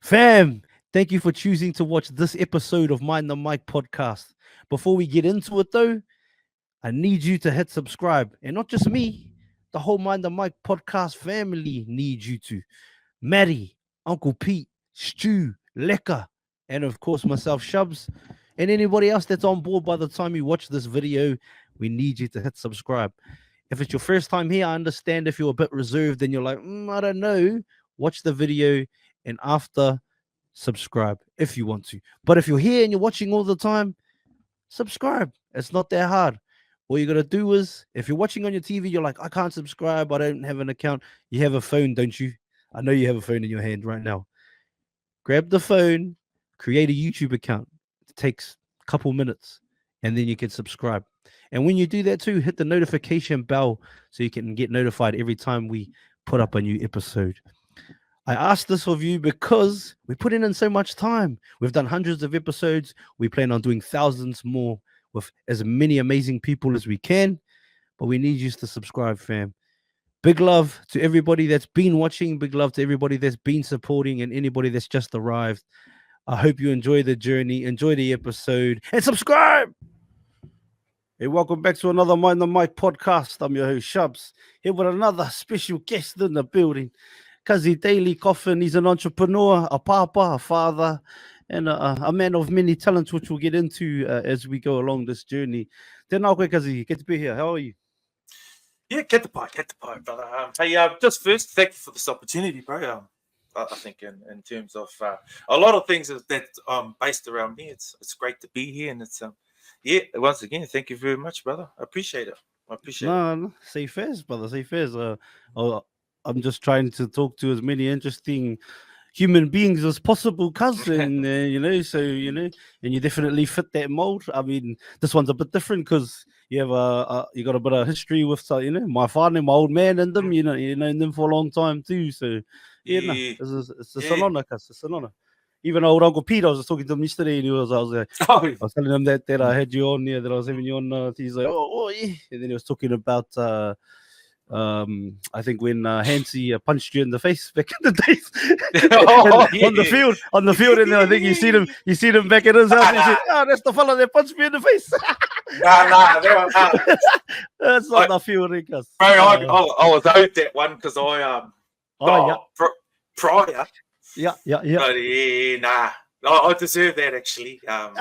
Fam, thank you for choosing to watch this episode of Mind the Mic podcast. Before we get into it, though, I need you to hit subscribe. And not just me, the whole Mind the Mic podcast family needs you to. Maddie, Uncle Pete, Stu, Leka, and of course myself, Shubz, and anybody else that's on board by the time you watch this video, we need you to hit subscribe. If it's your first time here, I understand if you're a bit reserved and you're like, I don't know, watch the video and after subscribe if you want to. But if you're here and you're watching all the time, subscribe. It's not that hard. All you got to do is, if you're watching on your TV, you're like, I can't subscribe, I don't have an account. You have a phone, don't you? I know you have a phone in your hand right now. Grab the phone, create a YouTube account. It takes a couple minutes, and then you can subscribe. And when you do that too, hit the notification bell so you can get notified every time we put up a new episode. I asked this of you because we put in so much time. We've done hundreds of episodes. We plan on doing thousands more with as many amazing people as we can. But we need you to subscribe, fam. Big love to everybody that's been watching. Big love to everybody that's been supporting and anybody that's just arrived. I hope you enjoy the journey, enjoy the episode, and subscribe. Hey, welcome back to another Mind the Mic podcast. I'm your host, Shubz, here with another special guest in the building. Kazi Dayley Coffin, he's an entrepreneur, a papa, a father, and a man of many talents, which we'll get into as we go along this journey. Tēnā koe, Kazi, good to be here. How are you? Yeah, get the pie, brother. Hey, just first, thank you for this opportunity, bro. I think in terms of a lot of things that based around me, it's great to be here, and it's once again, thank you very much, brother. I appreciate it. No, say first, brother. Say first. I'm just trying to talk to as many interesting human beings as possible, cousin. So and you definitely fit that mold. I mean, this one's a bit different because you have you got a bit of history with my father, my old man, and them. You know them for a long time too. So it's an honor, cuz it's an honor. Even old Uncle Pete, I was just talking to him yesterday, and I was telling him that I had you on here, that I was having you on. He's like, oh yeah, and then he was talking about. I think when Hansi punched you in the face back in the days on the field, and then I think you see them back at his house. And you said, "Oh, that's the fella that punched me in the face." That's not the field, bro. I was out that one because prior. Yeah. But I deserve that actually. Get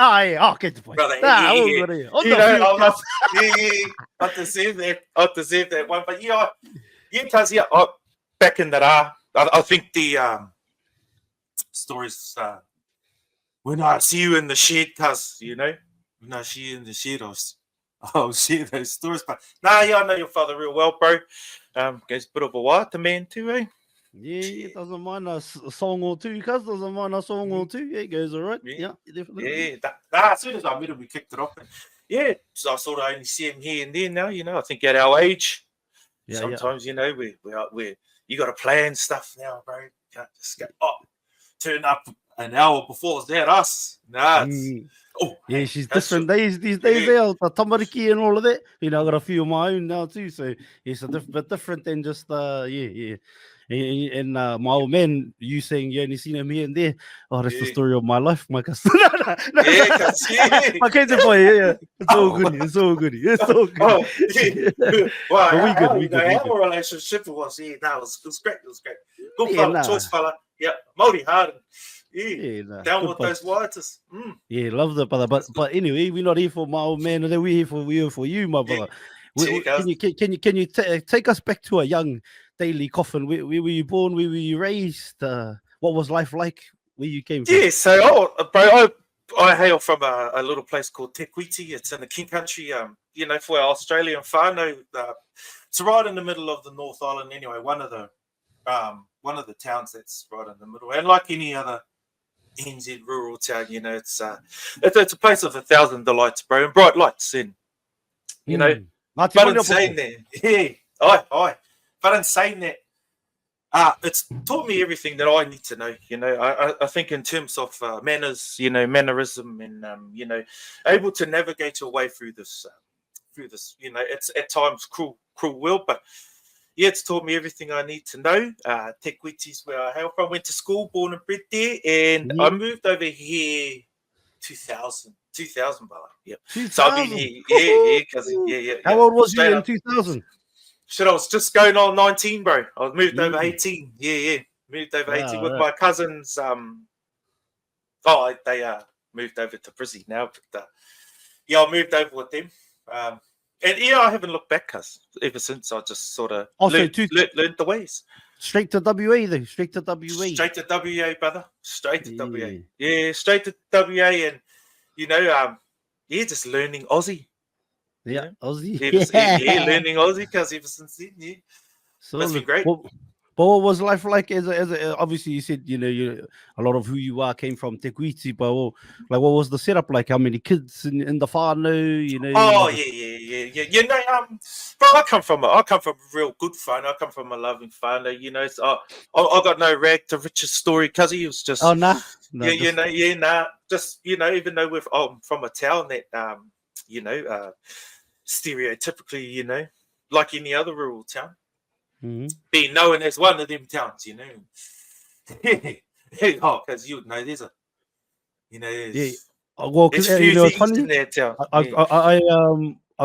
the point. Brother, I deserve that. I deserve that one. But back in that, I think the stories when I see you in the shed, when I see you in the shed, I'll share those stories. But I know your father real well, bro. He's a bit of a white man too, eh? Yeah, it doesn't mind a song or two, cuz doesn't mind a song or two. Yeah, it goes all right. Yeah, definitely. Yeah, as soon as I met him, we kicked it off. And so I sort of only see him here and there now. I think at our age, sometimes, we you got to plan stuff now, bro. You can't just go, turn up an hour before it's that us. She's different these days. The tamariki and all of that. I got a few of my own now too. So it's a bit different than just And my old man, you saying you only seen him here and there. Oh, that's the story of my life, my cousin. Okay, boy, it's all good. It's all good. Well, we good. Our relationship was it was great. It was great. Good fella, choice fella. Yeah, Māori hard. Down with those whites. Yeah, love that, brother. But anyway, we're not here for my old man, and then we're here for you, my brother. Can you take us back to a young Dayley Coffin? Where were you born? Where were you raised? What was life like where you came from? Yeah, so bro, I hail from a little place called Te Kuiti. It's in the King Country. For our Australian whānau, it's right in the middle of the North Island. Anyway, one of the towns that's right in the middle. And like any other NZ rural town, it's a place of 1,000 delights, bro, and bright lights. And but in saying that, But in saying that, it's taught me everything that I need to know. I think in terms of manners, mannerism, and able to navigate your way through this. It's at times cruel world, but yeah, it's taught me everything I need to know. Te Kuiti is where I hail from. Went to school, born and bred there, and I moved over here 2000, brother. Yep. So I've been 2000. here, yeah, cousin, yeah. How old was Straight you in up. 2000? Shit, I was just going on 19, bro. I was moved over Mm. 18. Yeah. Moved over 18 with Wow. my cousins. They moved over to Brizzy now, but yeah, I moved over with them. And yeah, I haven't looked back, cuz ever since. I just sort of learned the ways. Straight to WA though. Straight to WA. Straight to WA, brother. Straight to WA. Yeah. Yeah, straight to WA, and you know, yeah, just learning Aussie. Yeah, Aussie. Yeah, learning Aussie, cuz ever since then, yeah. So That's been great. But what was life like as a obviously you said you a lot of who you are came from Te Kuiti, but what was the setup like? How many kids in the whānau? Oh yeah. You know, bro, I come from a real good whānau. I come from a loving whānau. You know, so I got no rag to riches story, cuz he was just nah. Just even though we're from a town that stereotypically, like any other rural town. Mm-hmm. Being known as one of them towns, because you would know there's well, there's because few it's things funny. in that town. I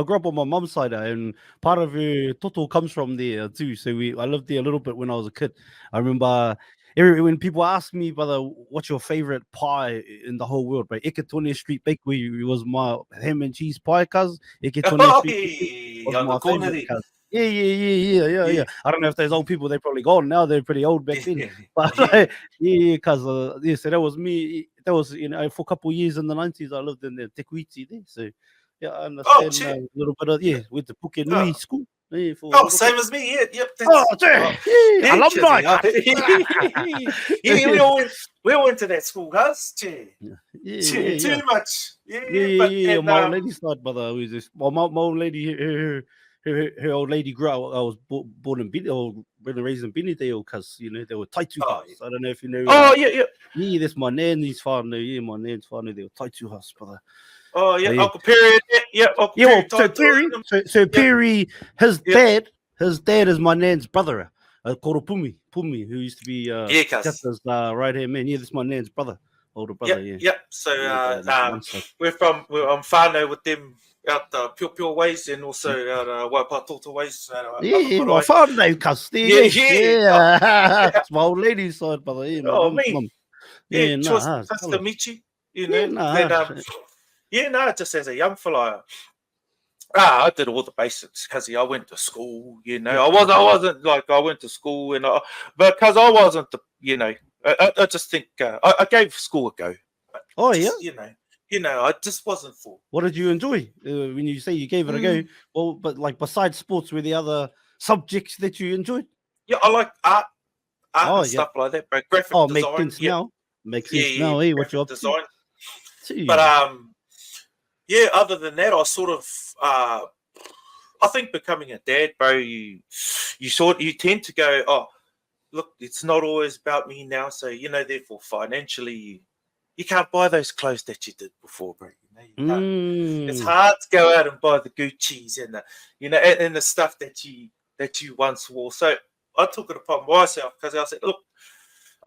grew up on my mum's side, and part of her toto comes from there too. So I lived there a little bit when I was a kid. I remember when people ask me, brother, what's your favorite pie in the whole world? Right, Eke 20th Street Bakery was my ham and cheese pie, cuz Eke 20th Street was my favorite, cuz. Yeah. I don't know if there's old people, they're probably gone now. They're pretty old back then. But because so that was me. That was for a couple of years in the 90s. I lived in the Te Kuiti there. So yeah, I understand a little bit of with the Puke Nui school. Same as me. Yep. Alumni. We all went to that school, guys. Too much. Yeah. My old lady side, brother. Who is this? Well, my old lady, her old lady grew up. I was born in raised in Benidale, because they were Taitu house. I don't know if you know. Yeah. Yeah, that's my nanny's father. Yeah, my nanny's father. They were Taitu house, brother. Oh yeah, Uncle Perry. Uncle Perry. So Perry, his dad is my nan's brother. Called Pumi, who used to be Jessica's right hand man. Yeah, that's my nan's brother, older brother. Yeah. So we're on whānau with them out the Pure ways, and also out Waipatoto ways. My whānau, cuz. Yeah. It's my old lady's side, brother. Yeah, my mum. Yeah, nice to meet you. Just as a young fella, I did all the basics because I went to school. I wasn't like I went to school, but because I wasn't I just think I gave school a go. I just wasn't for. What did you enjoy when you say you gave it a go? Well, but like besides sports, were the other subjects that you enjoyed? Yeah, I like art and stuff like that. But graphic design. Makes sense now. Makes sense now. Hey, what you up design. To? But other than that, I sort of I think becoming a dad, bro, you tend to go, oh, look, it's not always about me now. So therefore financially you can't buy those clothes that you did before, bro. It's hard to go out and buy the Gucci's and the and the stuff that you once wore. So I took it upon myself because I said, look,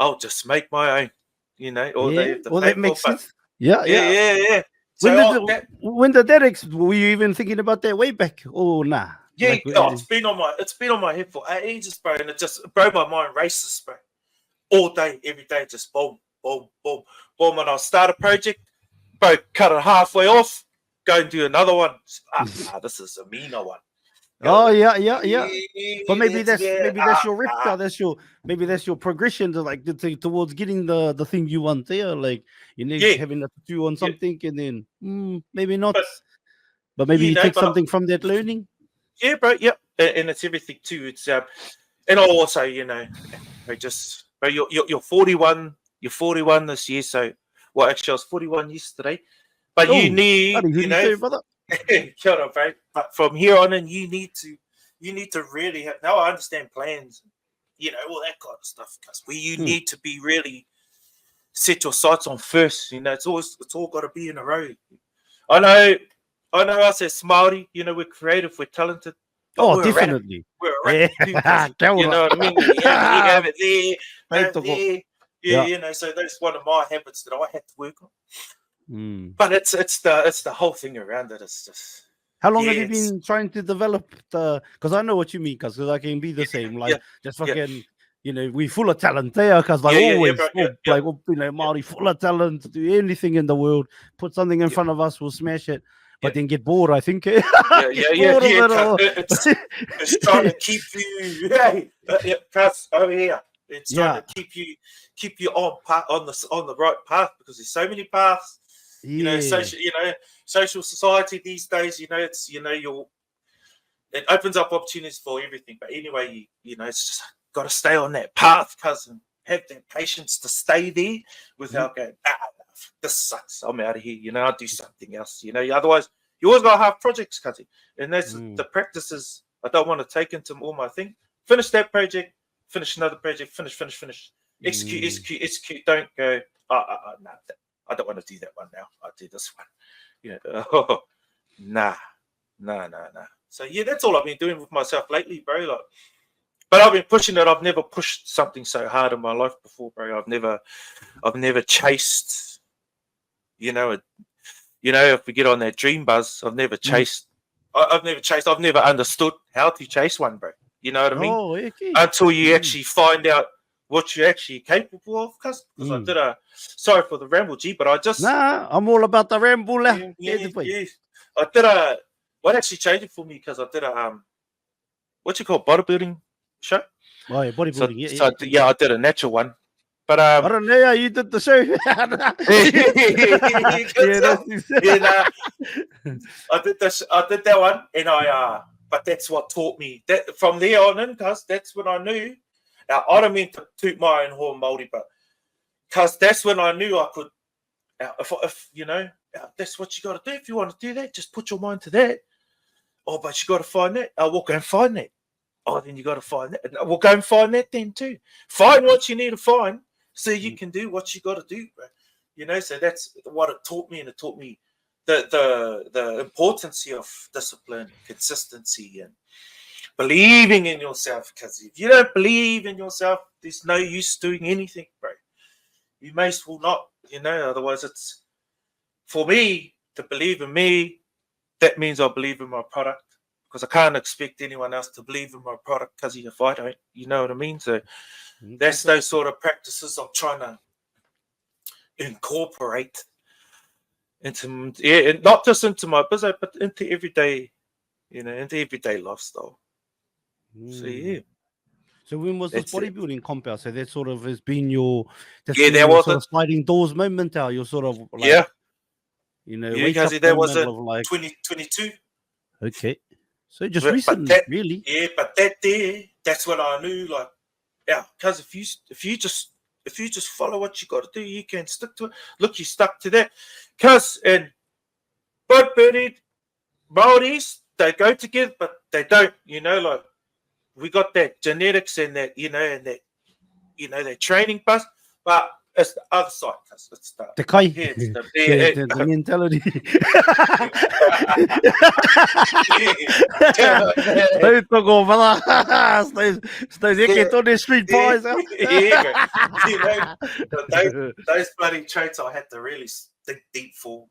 I'll just make my own. That makes sense. Yeah. So when did that were you even thinking about that way back? Oh, nah. Yeah, it's been on my head for ages, bro, and it just my mind races, bro, all day, every day, just boom. And I'll start a project, bro, cut it halfway off, go and do another one. This is a meaner one. Yeah. But maybe that's your rep. That's your progression to towards getting the thing you want there. Like having to do on something, and then maybe not. But maybe you take something from that learning. Yeah, bro. Yeah, and it's everything too. It's and also you're 41. You're 41 this year. So actually, I was 41 yesterday. But you need brother. But from here on in, you need to really have. Now I understand plans, all that kind of stuff. Because you need to be really set your sights on first. It's all got to be in a row. I know us as Māori. We're creative, we're talented. But Oh, we're a rap. definitely. We're a rap too, Yeah. you know what I mean? You have it there, Thank you. there. Yeah. You know, so that's one of my habits that I had to work on. Mm. But it's the whole thing around it. It's just How long have yeah, you been trying to develop the? Because I know what you mean. Because I can be the same. Like just yeah, fucking, we full of talent there. Because like yeah, always, bro, like Māori full of talent to do anything in the world. Put something in front of us, we'll smash it. But then get bored. I think. Get bored of it all. It's trying to keep you. Cause over here, it's trying to keep you on the right path because there's so many paths. Social society these days, it's it opens up opportunities for everything. But anyway, it's just got to stay on that path, cousin. Have that patience to stay there without going, this sucks. I'm out of here. I'll do something else. Otherwise you always got to have projects, cousin. And that's the practices I don't want to take into all my thing. Finish that project, finish another project, finish. Execute. Don't go, no, I don't want to do that one now. I'll do this one. Nah. So that's all I've been doing with myself lately, bro. Like, but I've been pushing it. I've never pushed something so hard in my life before, bro. I've never chased, if we get on that dream buzz, I've never chased. I've never understood how to chase one, bro. You know what I mean? Oh, okay. Until you actually find out what you're actually capable of, because I did sorry for the ramble, G, but I just I'm all about the ramble. What actually changed it for me because I did a what you call bodybuilding show. Oh yeah, bodybuilding. I did a natural one, but I don't know. You did the show. I did that one, and but that's what taught me that from there on in, because that's when I knew. Now, I don't mean to toot my own horn, Māori, but because that's when I knew I could. If that's what you got to do. If you want to do that, just put your mind to that. Oh, but you got to find that. We'll go and find that. Oh, then you got to find that. We'll go and find that then too. Find what you need to find so you can do what you got to do, bro. So that's what it taught me, and it taught me the importance of discipline, consistency, and believing in yourself. Because if you don't believe in yourself, there's no use doing anything, bro. You may as well not, otherwise it's, for me, to believe in me, that means I believe in my product, because I can't expect anyone else to believe in my product, because if I don't, you know what I mean? So that's those sort of practices I'm trying to incorporate into, not just into my business, but into everyday, into everyday lifestyle. So So when was this bodybuilding compound? So that sort of has been your that was sort of sliding doors moment. How you're sort of like, because that was a like 2022. Okay, so just recently, really. Yeah, but that's when I knew, like, because if you just follow what you got to do, you can stick to it. Look, you stuck to that. Because in bodybuilding, Māoris, they go together, but they don't. Like, we got that genetics and that, that training bus, but it's the other side. It's the kai. The mentality. Don't talk over those street boys. Those bloody traits I had to really think deep for,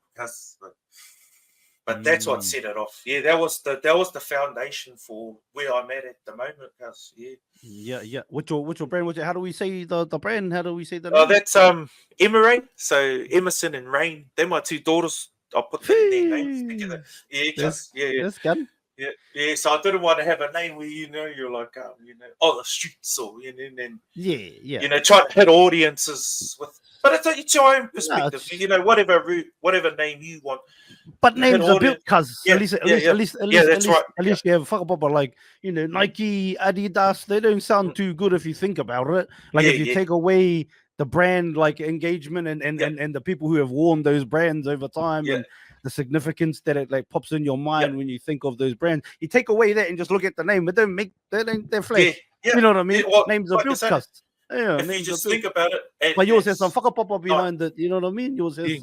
but that's what set it off. Yeah, that was the foundation for where I'm at the moment. Cause yeah. What's your brand? How do we say the brand? How do we say the name? That's Emerai. So Emerson and Rain. They're my two daughters. I put their names together. Yeah. That's good. Yeah. So I didn't want to have a name where you're like the streets or try to hit audiences with. But it's your own perspective. Whatever name you want. But names are built, cuz at least that's right. At least you have fuck up, like Nike, Adidas. They don't sound too good if you think about it. Like if you take away the brand like engagement and the people who have worn those brands over time and the significance that it like pops in your mind when you think of those brands, you take away that and just look at the name, but they're flesh. You know what I mean? Names are built, cuz. Yeah, if you just think about it, but yours has some fucker pop up behind it. You know what I mean? Yours has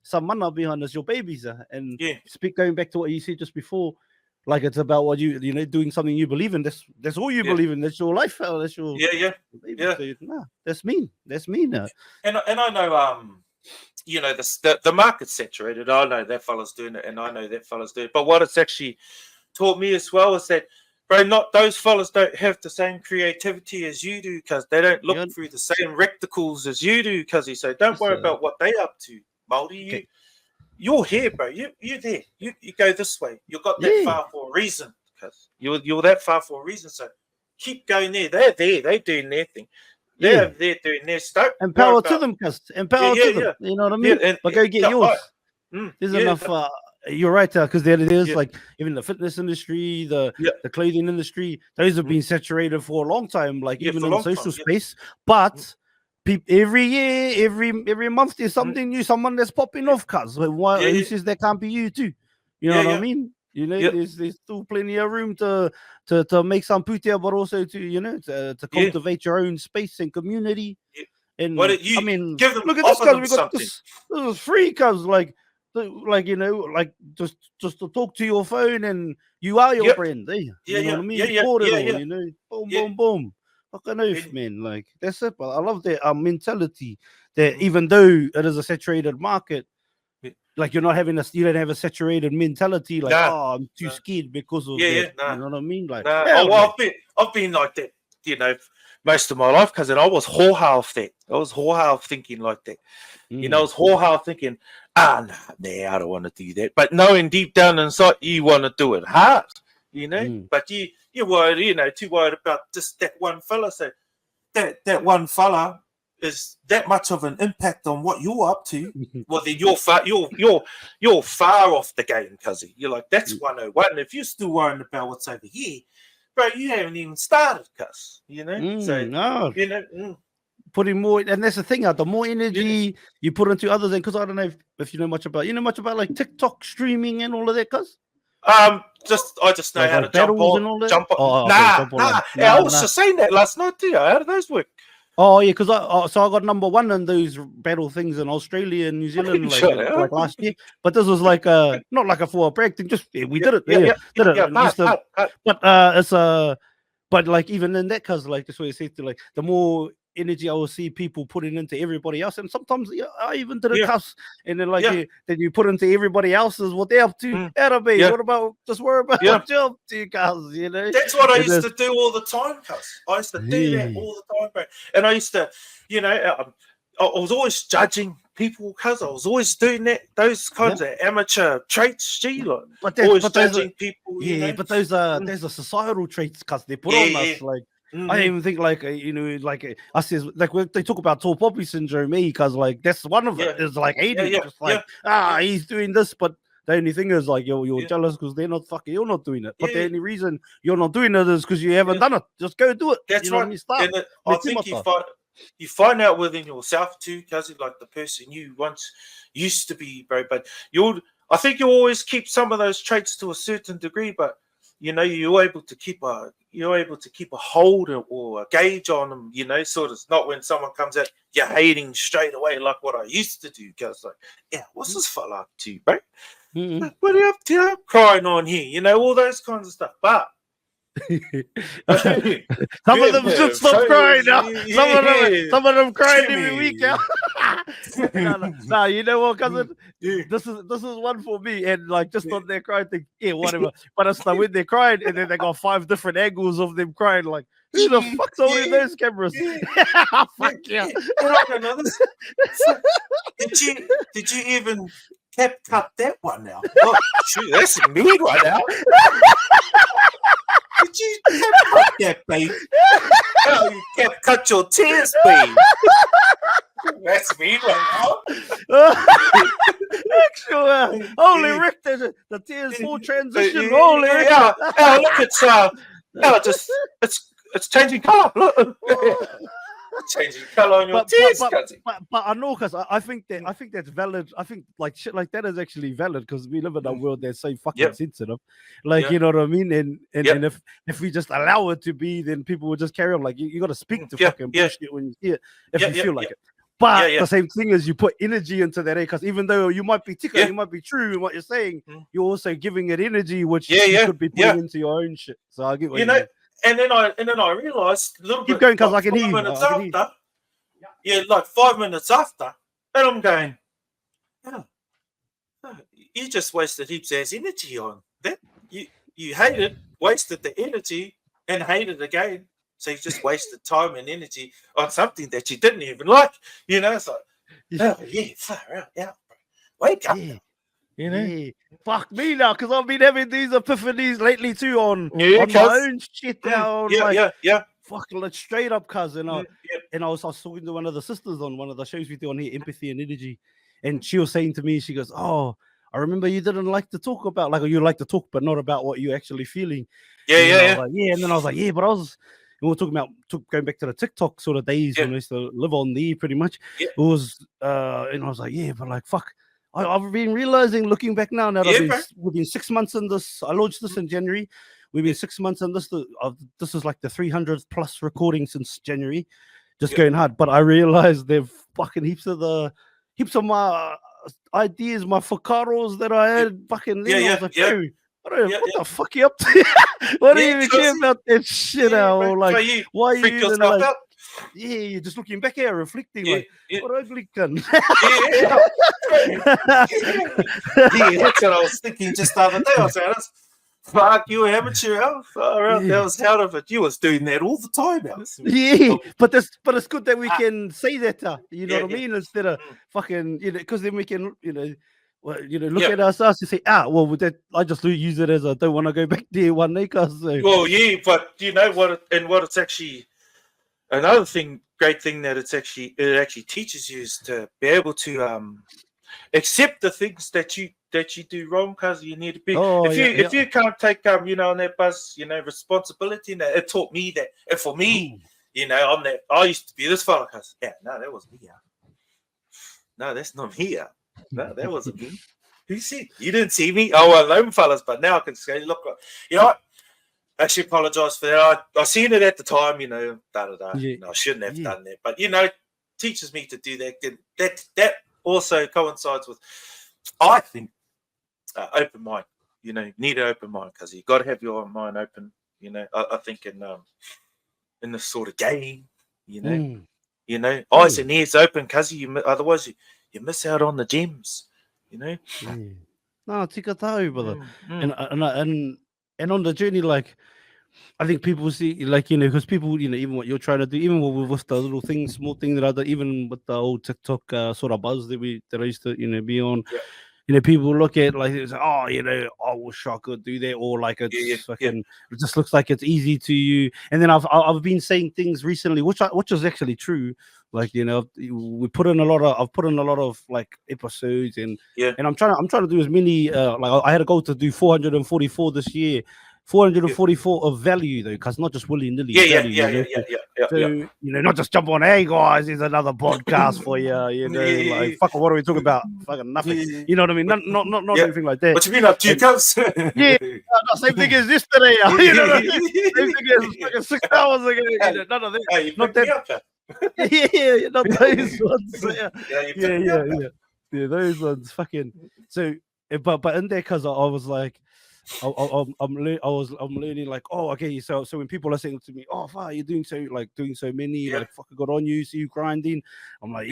some mana behind us, your babies, and speak going back to what you said just before. like it's about what you know, doing something you believe in. That's all you believe in. That's your life. That's your yeah. So, nah, that's mean. That's mean. And I know you know, the market's saturated. I know that fella's doing it, and I know that fella's doing it. But what it's actually taught me as well is that, bro, not those fellas don't have the same creativity as you do, because they don't look through the same reticles as you do. Because you say, don't worry about what they up to, Māori. You're here, bro. You're there. You go this way. You got that far for a reason, because you're that far for a reason. So keep going there. They're there. They're doing their thing. They're there doing their stuff. Empower to them, cuz. Empower to them. You know what I mean? But go get yours. There's enough. You're right, because there it is. Like even the fitness industry, the clothing industry, those have been saturated for a long time. Like even in the social space, but every year, every month, there's something new. Someone that's popping off, cuz. Who says that can't be you too? You know what I mean? You know, there's still plenty of room to make some putia, but also to, you know, to cultivate your own space and community. And I mean, give them, look at this, cuz we got something. this is free, cuz like you know, like just to talk to your phone and you are your brand. You know what I mean? You know, boom, boom. Fucking oath, man. Like that's it. But I love that mentality that even though it is a saturated market, like you don't have a saturated mentality. Like, I'm too scared because of that. You know what I mean? Like, well, I've been like that, you know, most of my life, because I was whole that. I was whole thinking like that. You know, I was whole thinking, nah, I don't want to do that. But knowing deep down inside, you want to do it hard, you know. But you're worried, you know, too worried about just that one fella. So that one fella is that much of an impact on what you're up to. Well, then you're far off the game, cuzzy. You're like, that's 101. If you're still worrying about what's over here, bro, you haven't even started, cuz. You know, so you know. Putting more, and that's the thing. The more energy you put into others, and because I don't know if you know much about like TikTok streaming and all of that, cuz. I just know how to jump on. Nah. I was just saying that last night too. How do those work? Oh yeah, because I got number one in those battle things in Australia and New Zealand like last year. But this was like not like a for brag thing. Just we did it. Did it. But it's but like even in that, cause like that's what you say to like the more energy I will see people putting into everybody else, and sometimes I even did a cuss, and then like then you put into everybody else's what they're up to. What about just worry about what you're up to, guys? You know, that's what I used to do all the time, cuz. I used to do that all the time, bro. And I used to, you know, I was always judging people, cuz I was always doing that. Those kinds of amateur traits, always judging people. But those are societal traits, cuz they put on us like. I don't even think like you know, like I says like when they talk about tall poppy syndrome, because like that's one of it. Is like Aiden, just like he's doing this, but the only thing is like you're jealous because they're not fucking, you're not doing it. But the only reason you're not doing it is because you haven't done it. Just go do it. That's right. And I think you find out within yourself too, cuz like the person you once used to be, bro. But I think you always keep some of those traits to a certain degree, but you know, you're able to keep a hold or a gauge on them, you know, sort of. Not when someone comes out, you're hating straight away like what I used to do, because like, what's this fella up to, bro? What are you up to? Crying on here, you know, all those kinds of stuff. But some of them should stop crying now. Some of them crying every week now. No, you know what, cousin? This is one for me, and like just on their crying thing, whatever. But it's like when they're crying, and then they got 5 different angles of them crying. Like, who the fuck's over in those cameras? Fuck yeah. Did you even cut that one now? Oh, shoot, that's a mean one now. Did you cut that, babe? Oh, you cut your tears, babe. That's me right now. Actually, holy Rick, the tears full transition. Holy Rick. Look, it's changing color. Look. Changing color on your tears, but I know, because I think that's valid. I think like shit like that is actually valid, because we live in a world that's so fucking sensitive. Like, you know what I mean? And if we just allow it to be, then people will just carry on. Like you got to speak to fucking bullshit when you see it, if you feel like it. But the same thing is you put energy into that, because even though you might be tika, you might be true in what you're saying, you're also giving it energy, which you could be putting into your own shit. So I get what you know. mean. And then I realized a little Keep bit going, because like I can hear you. 5 minutes after. Yeah, like 5 minutes after, and I'm going, you just wasted heaps of energy on that. You hated, wasted the energy, and hated again. So you just wasted time and energy on something that you didn't even like. You know, it's like, far out, wake up. You know, fuck me now, because I've been having these epiphanies lately too on my own shit now. Fucking like straight up, cousin. And I was talking to one of the sisters on one of the shows we do on here, Empathy and Energy, and she was saying to me, she goes, "Oh, I remember you didn't like to talk about, like, you like to talk, but not about what you're actually feeling." And then I was like, but I was. And we were talking about going back to the TikTok sort of days when I used to live on there, pretty much. It was, and I was like, but like, fuck. I've been realizing, looking back now, that we've been 6 months in this. I launched this in January. We've been 6 months in this. This is like the 300th plus recording since January, just going hard. But I realized they've fucking heaps of my ideas, my whakaros that I had fucking then. I was like, what the fuck are you up to? Why do you even care about that shit? Like, why are you even like? You're just looking back here, reflecting, like, what ugly cunt. That's what I was thinking just the other day. I was saying, fuck, you amateur, that was out of it. You was doing that all the time, but it's good that we can say that, you know what I mean, instead of fucking, because then we can, look at ourselves and say, well, with that, I just use it as I don't want to go back there one day, so. Well, but you know what? What it's actually another great thing that it actually teaches you is to be able to accept the things that you do wrong, because you need to be. If you can't take on that bus, responsibility, and it taught me that. And for me, I'm that. I used to be this fella, because no, that wasn't me. No, that's not me. No, that wasn't me. Who said? You didn't see me? Oh, well, lone fellas, but now I can say, look, you know what? I actually apologize for that. I seen it at the time, I shouldn't have done that. But, it teaches me to do that. That also coincides with, I think, open mind. You need an open mind, because you got to have your mind open. I think in this sort of game, eyes and ears open, because otherwise you miss out on the gems, No, tika tau, brother. And on the journey, like, I think people see, like, because people, even what you're trying to do, even with the little things, small thing that I do, even with the old TikTok sort of buzz that I used to, be on, people look at, like, it's like, I wish I could do that, or like it's fucking, it just looks like it's easy to you. And then I've been saying things recently, which is actually true. Like, I've put in a lot of like episodes, and I'm trying to do as many. Like, I had a goal to do 444 this year. 444 of value, though, because not just willy-nilly. So, not just jump on, hey guys, here's another podcast for you. Like, fuck, what are we talking about? Fucking nothing. You know what I mean? Not anything like that. What you mean, up to you, cubs? Same thing as yesterday. Same thing as fucking 6 hours ago. None of that. Hey, not that. Not those ones. Yeah, those ones. Fucking. So, but in there, because I was like, I'm learning, like, okay, so when people are saying to me, fuck, you're doing so many, like, fucking good on you, see you grinding, I'm like,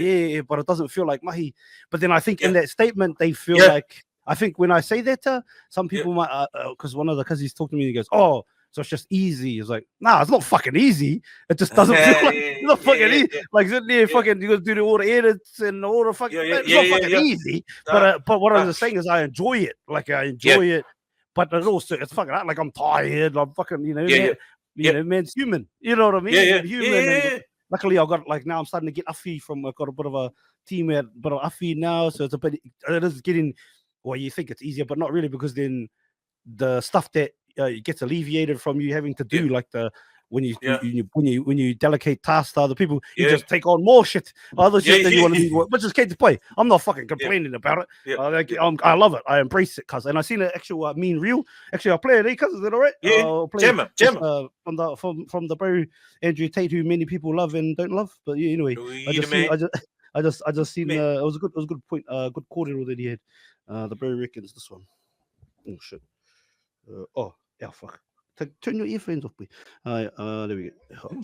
but it doesn't feel like mahi. But then I think in that statement they feel like, I think when I say that, some people might, because one of the cousins talked to me and he goes, so it's just easy. It's like, nah, it's not fucking easy. It just doesn't feel like it's not fucking easy. Like, sitting there, fucking, you got to do all the edits and all the fucking. It's not fucking easy. But what I was saying is, I enjoy it. Like, I enjoy it. But it also, it's fucking like, I'm tired. I'm fucking, man's human. You know what I mean? Human. And luckily, I got, like, now I'm starting to get uffy I've got a bit of a team at a bit of uffy now. So it is getting, well, you think it's easier, but not really, because then the stuff that gets alleviated from you having to do, like when you delegate tasks to other people, you just take on more shit, other shit that you want to do, which is came to play. I'm not fucking complaining about it. I love it. I embrace it, cuz. And I seen an actual mean reel. Actually, I'll play it, cuz. Is that all right? Gemma. From the bro Andrew Tate, who many people love and don't love. But anyway, I I just seen Man. it was a good point, good cordial that he had. The bro reckons this one. Oh shit. Yeah, fuck. Turn your earphones off, please. There we go.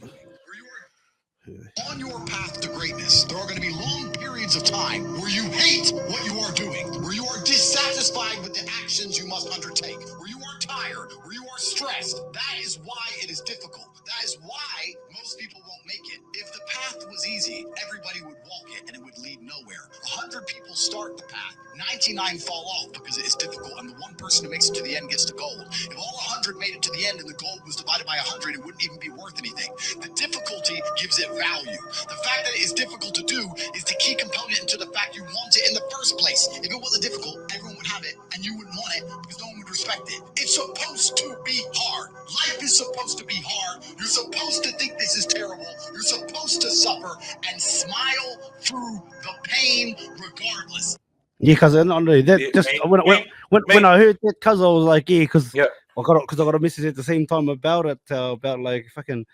On your path to greatness, there are going to be long periods of time where you hate what you are doing, where you are dissatisfied with the actions you must undertake, where you are tired, where you are stressed. That is why it is difficult. That is why most people won't make it. If the path was easy, everybody would walk it and it would lead nowhere. 100 people start the path, 99 fall off because it is difficult, and the one person who makes it to the end gets to gold. If all 100 made it to the end and the gold was divided by 100, it wouldn't even be worth anything. The difficulty gives it value. The fact that it is difficult to do is the key component into the fact you want it in the first place. If it wasn't difficult, everyone would have it and you wouldn't want it because no one would respect it. It's supposed to be hard. Life is supposed to be hard. You're supposed to think this is terrible. You're supposed to suffer and smile through the pain regardless. Yeah, because I don't know that just when I heard that, cause I was like, yeah, because I got a message at the same time about it, about like fucking,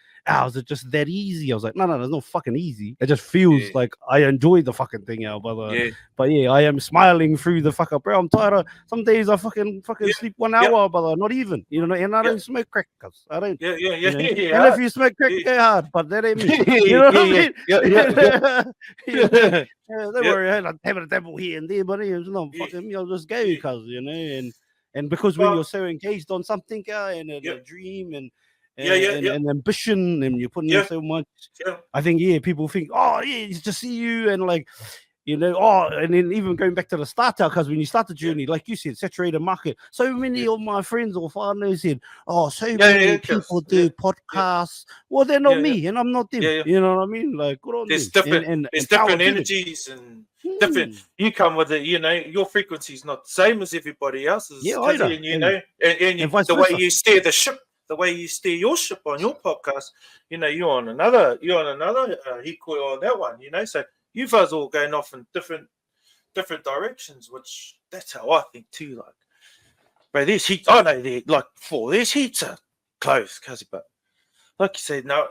is it just that easy? I was like, no, there's no fucking easy. It just feels like I enjoy the fucking thing, but yeah, I am smiling through the fuck up, bro. I'm tired of some days I fucking sleep 1 hour, brother, not even, you know, and I don't smoke crack, cause I don't. And if you smoke crack, go hard, but that ain't me. You know what I mean? Don't worry, I'm having a dabble here and there, but it's not fucking me. I'll just go, cause you know, and because when you're so engaged on something, and a dream and ambition, and you're putting in so much, I think people think, it's to see you, and like, you know, and then even going back to the start out, because when you start the journey, like you said, saturated market, so many of my friends or partners said, so many people do podcasts. Well, they're not me, and I'm not them. You know what I mean? Like, good on there's them. different, there's different energies and different. You come with it, you know, your frequency is not the same as everybody else's. And you know, and the way you steer the ship, the way you steer your ship on your podcast, you know, you're on another hikoi on that one, you know, so you guys all going off in different directions, which that's how I think too. Like, but there's heaps. I know there's heaps of clothes, cuz, but like you said, no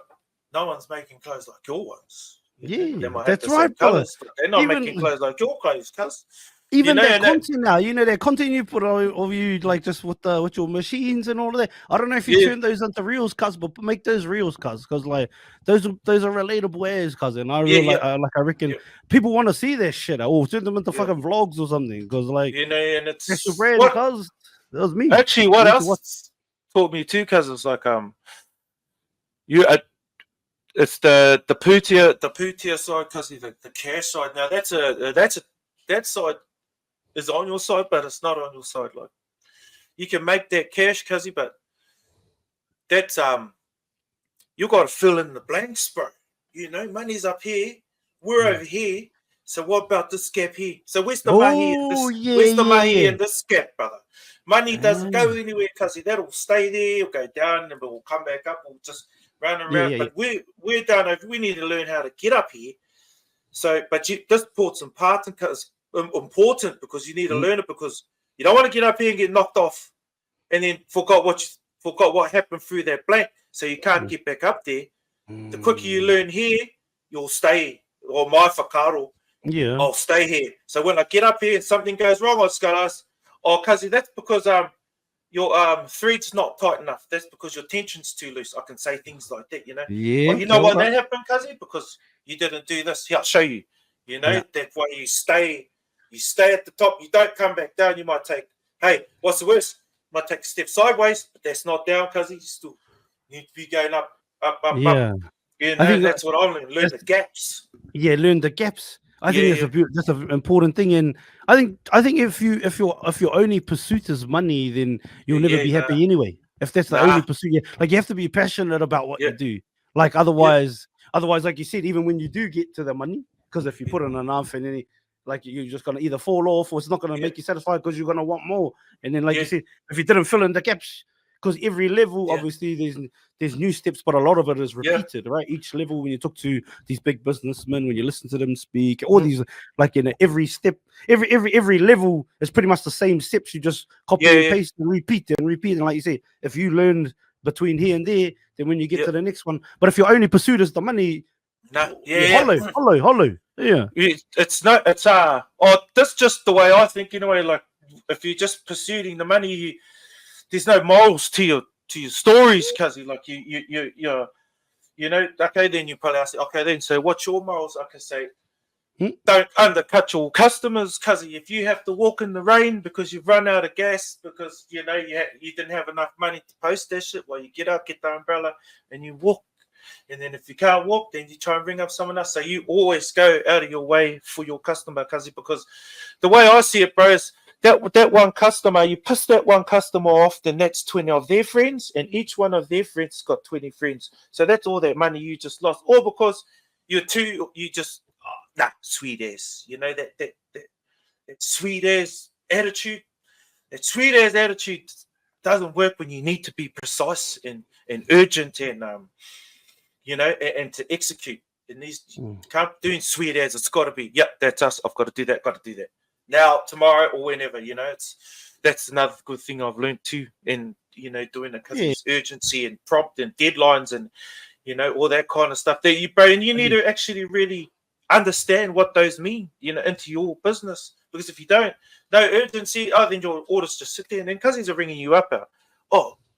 one's making clothes like your ones. Yeah, that's right, brother. They're not making clothes like your clothes, cuz. Even that content now, you know, that content you put of you, like just with your machines and all of that. I don't know if you turn those into reels, cuz, but make those reels, cuz, like those are relatable airs, cuz. And I really I reckon people want to see that shit. Or turn them into fucking vlogs or something, because like, you know, and it's that's your brand, cuz. That was me. Actually, what else taught me too, cuz, it's like it's the Putia side, cuz, the cash side. Now that side is on your side, but it's not on your side. Like, you can make that cash, cuzzy, but that's you got to fill in the blanks, bro. You know, money's up here, we're over here. So what about this gap here? So where's the money? Where's the money in this gap, brother? Money doesn't go anywhere, cuzzy. That'll stay there. It'll go down, and we'll come back up. We'll just run around. But we're down over. We need to learn how to get up here. So, but this port's important because you need to learn it, because you don't want to get up here and get knocked off and then forgot what happened through that blank, so you can't get back up there. The quicker you learn here, you'll stay. Or my whakaro, I'll stay here. So when I get up here and something goes wrong, I'll just go ask, cuzzy, that's because your thread's not tight enough. That's because your tension's too loose. I can say things like that, you know. You know why that happened, cuzzy? Because you didn't do this. Here, I'll show you. You know, that way you stay at the top. You don't come back down. You might take, what's the worst? You might take a step sideways, but that's not down, cuzzy. You still need to be going up. You know, I think that's what I learned. Learn the gaps. Yeah, learn the gaps. I think that's an important thing. And I think if your only pursuit is money, then you'll never be happy anyway. If that's the only pursuit, like, you have to be passionate about what you do. Like, otherwise, like you said, even when you do get to the money, because if you put in enough, and then like, you're just gonna either fall off, or it's not gonna make you satisfied, because you're gonna want more. And then, like you said, if you didn't fill in the gaps, because every level, obviously, there's new steps, but a lot of it is repeated, right? Each level, when you talk to these big businessmen, when you listen to them speak, all these, like, you know, every step, every level is pretty much the same steps. You just copy and paste and repeat. And like you say, if you learned between here and there, then when you get to the next one, but if your only pursuit is the money, hollow. Yeah. It's not. It's that's just the way I think. In a way, like if you're just pursuing the money, there's no morals to your stories, cuzzy. Like you're okay. Then you probably ask, okay, then so what's your morals? I can say, don't undercut your customers, cuzzy. If you have to walk in the rain because you've run out of gas because you didn't have enough money to post that shit, well, you get up, get the umbrella, and you walk. And then if you can't walk, then you try and bring up someone else. So you always go out of your way for your customer, cuzzy, because the way I see it, bro, is that one customer, you piss that one customer off, then that's 20 of their friends, and each one of their friends got 20 friends. So that's all that money you just lost. All because sweet ass. That sweet ass attitude. That sweet ass attitude doesn't work when you need to be precise and urgent and and to execute. In these can't doing sweet as it's got to be. Yep, that's us. I've got to do that. Got to do that now, tomorrow, or whenever. That's another good thing I've learned too. In doing it because it's urgency and prompt and deadlines and all that kind of stuff. That and you need to actually really understand what those mean. Into your business, because if you don't, no urgency. Then your orders just sit there, and then cousins are ringing you up.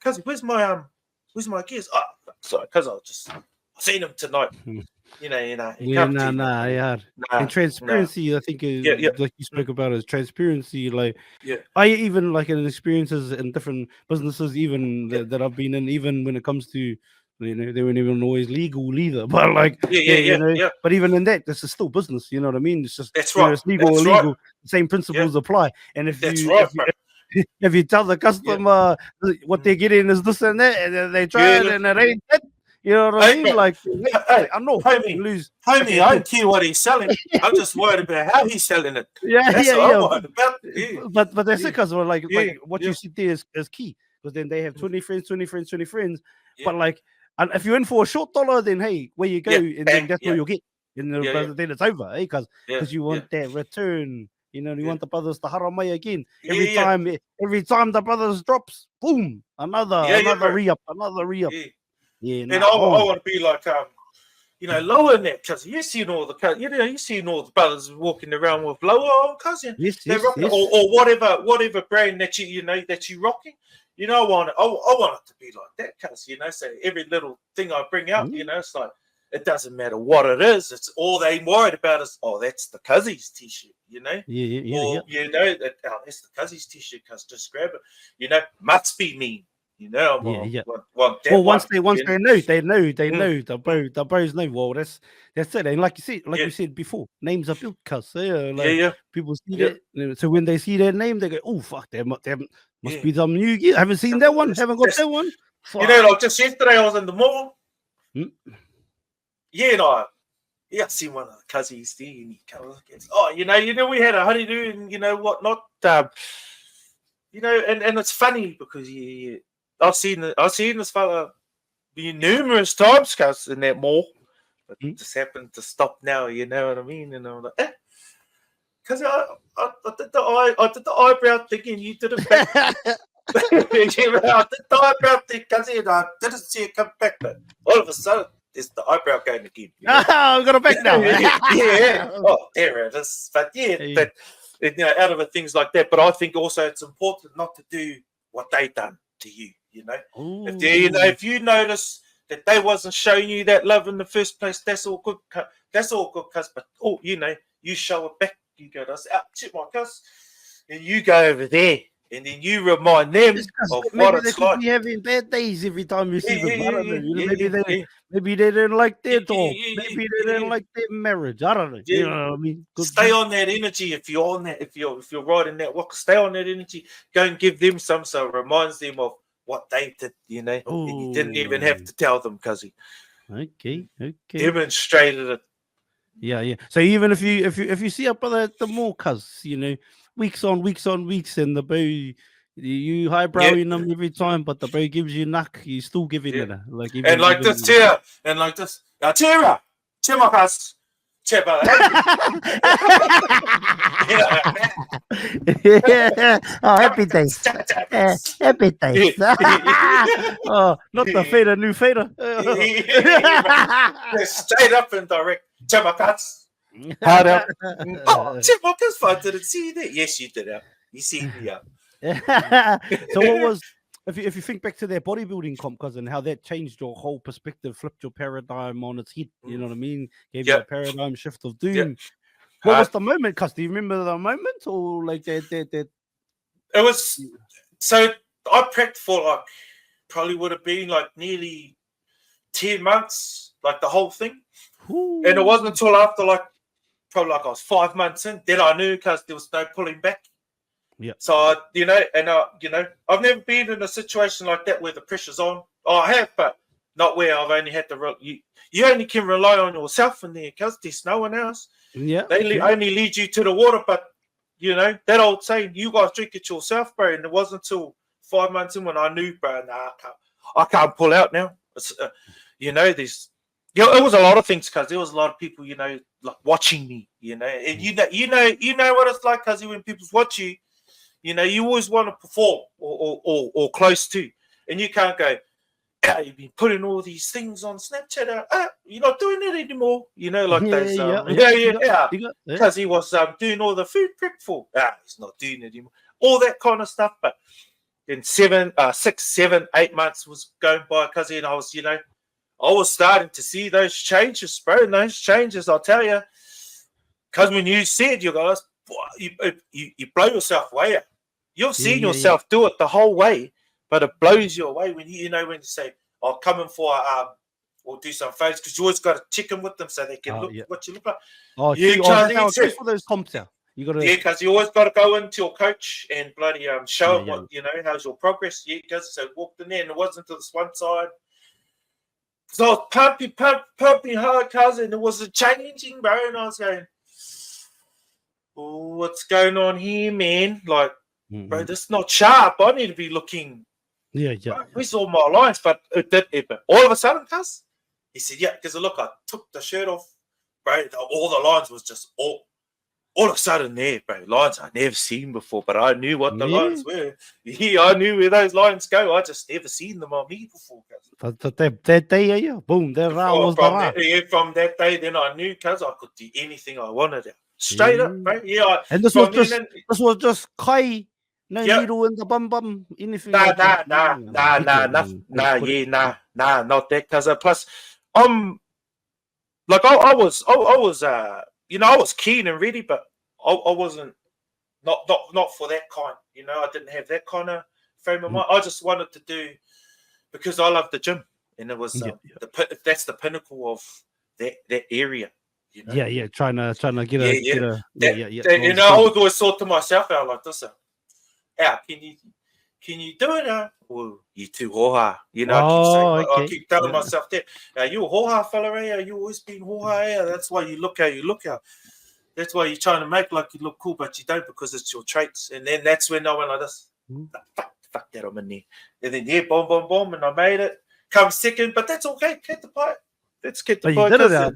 Cousin, where's my gears? Sorry, cuz I'll just. Seen him tonight. And transparency, I think, like you spoke about, is transparency. Like, I even like in experiences in different businesses, even that I've been in, even when it comes to, they weren't even always legal either. But like, but even in that, this is still business. You know what I mean? It's just that's right. It's legal or illegal. The same principles apply. And if if you tell the customer what they're getting is this and that, and then they try it and it ain't that. You know what I mean? Like, I know, homie, I don't care what he's selling. I'm just worried about how he's selling it. That's what I'm worried about. But that's it, because like what you see there is key, because then they have 20 friends. But like, and if you're in for a short dollar, then hey, where you go, and then that's what you'll get. And then it's over, because you want that return. You want the brothers to haramai again. Every time the brothers drops, boom, another re-up. Yeah, and I want to be like lower than that, cousin. You've seen all the brothers walking around with lower on, cousin. Yes. Or whatever brand that that you rocking. I want it to be like that, cousin. So every little thing I bring out, it's like it doesn't matter what it is. It's all they worried about is that's the Cuzzies t-shirt, Or that's the Cuzzies t-shirt, cuz just grab it. Must be mean. Once they know, the bros know. Well, that's it. And like you said before, names are built, cuz people see that. So when they see their name, they go, "Oh fuck, there must be some new gear. Haven't seen that one. Haven't got that one." Fuck. Like just yesterday, I was in the mall. I seen one of the cousins there, and he comes we had a honeydew and whatnot. And it's funny because I've seen this fella numerous times, cuz, in that mall, but just happened to stop now. You know what I mean? And I'm like, because I did the eyebrow thing, and you did it back. I did the eyebrow thing, cuz, and I didn't see it come back, but all of a sudden, there's the eyebrow going again. I've got it back now. There it is. But but out of it, things like that. But I think also it's important not to do what they done to you. If you notice that they wasn't showing you that love in the first place, that's all good. That's all good, cuz. But you show it back. You go, that's out, shit, my cuz, and you go over there, and then you remind them of what it's like. Maybe having bad days every time you see them. I don't know. Maybe they didn't like their dog. Maybe they didn't like their marriage. I don't know. You know what I mean? Stay on that energy. If you're on that, if you're riding that walk, stay on that energy. Go and give them some, so it reminds them of what they did, and you didn't even have to tell them, cuzzy. Okay. Demonstrated it. Yeah. So even if you see a brother at the mall, cuz, weeks on weeks, and the boy, you highbrowing them every time, but the boy gives you knack, you still giving it. This, Tira, Timakas. Happy days. Happy days. Not the new fader. Straight up and direct. Chamakats. Hard out. Oh, shit, my cuz I didn't see that. Yes, you did out. You see me out. So what was if you think back to their bodybuilding comp, cousin, how that changed your whole perspective, flipped your paradigm on its head, you know what I mean? Gave you a paradigm shift of doom. What was the moment, cuz? Do you remember the moment, or like that? It was so I prepped for like probably would have been like nearly 10 months, like the whole thing. Ooh. And it wasn't until after like probably like I was 5 months in, then I knew because there was no pulling back. Yeah. So I've never been in a situation like that where the pressure's on. Oh, I have, but not where I've only had to. You only can rely on yourself in there because there's no one else. Yeah. They only lead you to the water, but that old saying, you guys drink it yourself, bro. And it wasn't until 5 months in when I knew, bro, I can't pull out now. It's, it was a lot of things because there was a lot of people, like watching me, and you know what it's like, because when people watch you, you always want to perform or close to, and you can't go, you've been putting all these things on Snapchat, you're not doing it anymore, like those, because he was doing all the food prep for, he's not doing it anymore, all that kind of stuff. But then 6, 7, 8 months was going by, because then I was starting to see those changes, bro. And those changes, I'll tell you, because when you said, you guys, you blow yourself away. You've seen yourself do it the whole way, but it blows you away when you when you say, "Oh, come in for or do some photos," because you always got to check in with them so they can look what you look like. Oh, for those comps now. You got to because you always got to go into your coach and bloody show him what how's your progress. Because so I walked in there and it wasn't to this one side. So I was pumping hard, cousin. It wasn't changing, bro. And I was going, oh, what's going on here, man? Like, bro, this is not sharp. I need to be looking. Yeah. Bro, where's all my lines? But it did. But all of a sudden, cuz, he said, yeah, because look, I took the shirt off, bro. All the lines was just all of a sudden there, bro. Lines I'd never seen before, but I knew what the lines were. Yeah, I knew where those lines go. I just never seen them on me before, cuz. But that day, boom, that was from that day, then I knew, cuz I could do anything I wanted. Straight up, bro. Yeah. And this was just Kai, no needle in the bum, anything. Nah, not that, cuz plus like I was I was keen and ready, but I wasn't not for that kind. I didn't have that kind of frame of mind. I just wanted to do, because I love the gym, and it was that's the pinnacle of that area. Trying to get a I always thought to myself, out like this, can you do it? Well, you too hoha. I keep telling myself that. You a hoha fella, you always been hoha. That's why you look how you look out. That's why you're trying to make like you look cool, but you don't, because it's your traits. And then that's when I went like this. Fuck that, I'm in there. And then boom, and I made it. Come second, but that's okay. Get the pie. Let's get the pie. You did it.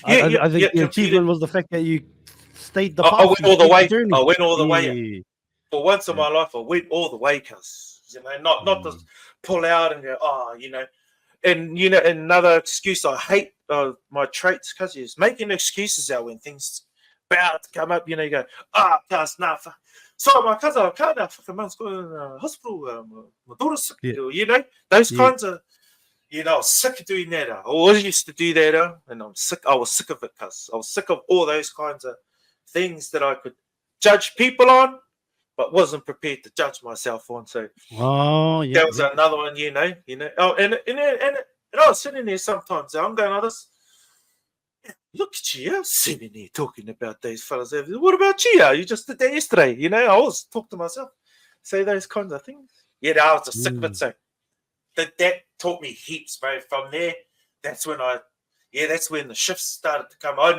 I think the achievement was the fact that you stayed the path. I went all the way. I went all the way. For once in my life, I went all the way, cuz not to pull out and go, and another excuse I hate my traits, cuz is making excuses out when things about to come up. You go, cuz sorry, my cousin, I can't. Fucking man's going to the hospital. My daughter's sick. Those kinds of. I was sick of doing that. I always used to do that, and I'm sick. I was sick of it, cuz I was sick of all those kinds of things that I could judge people on, but wasn't prepared to judge myself on. So that was another one, Oh, and I was sitting there sometimes. I'm going, this. Look at you, I'm sitting there talking about those fellas. What about you? You just did that yesterday. I always talk to myself, say those kinds of things. I was just sick of it. So that taught me heaps, bro. From there, that's when the shifts started to come. I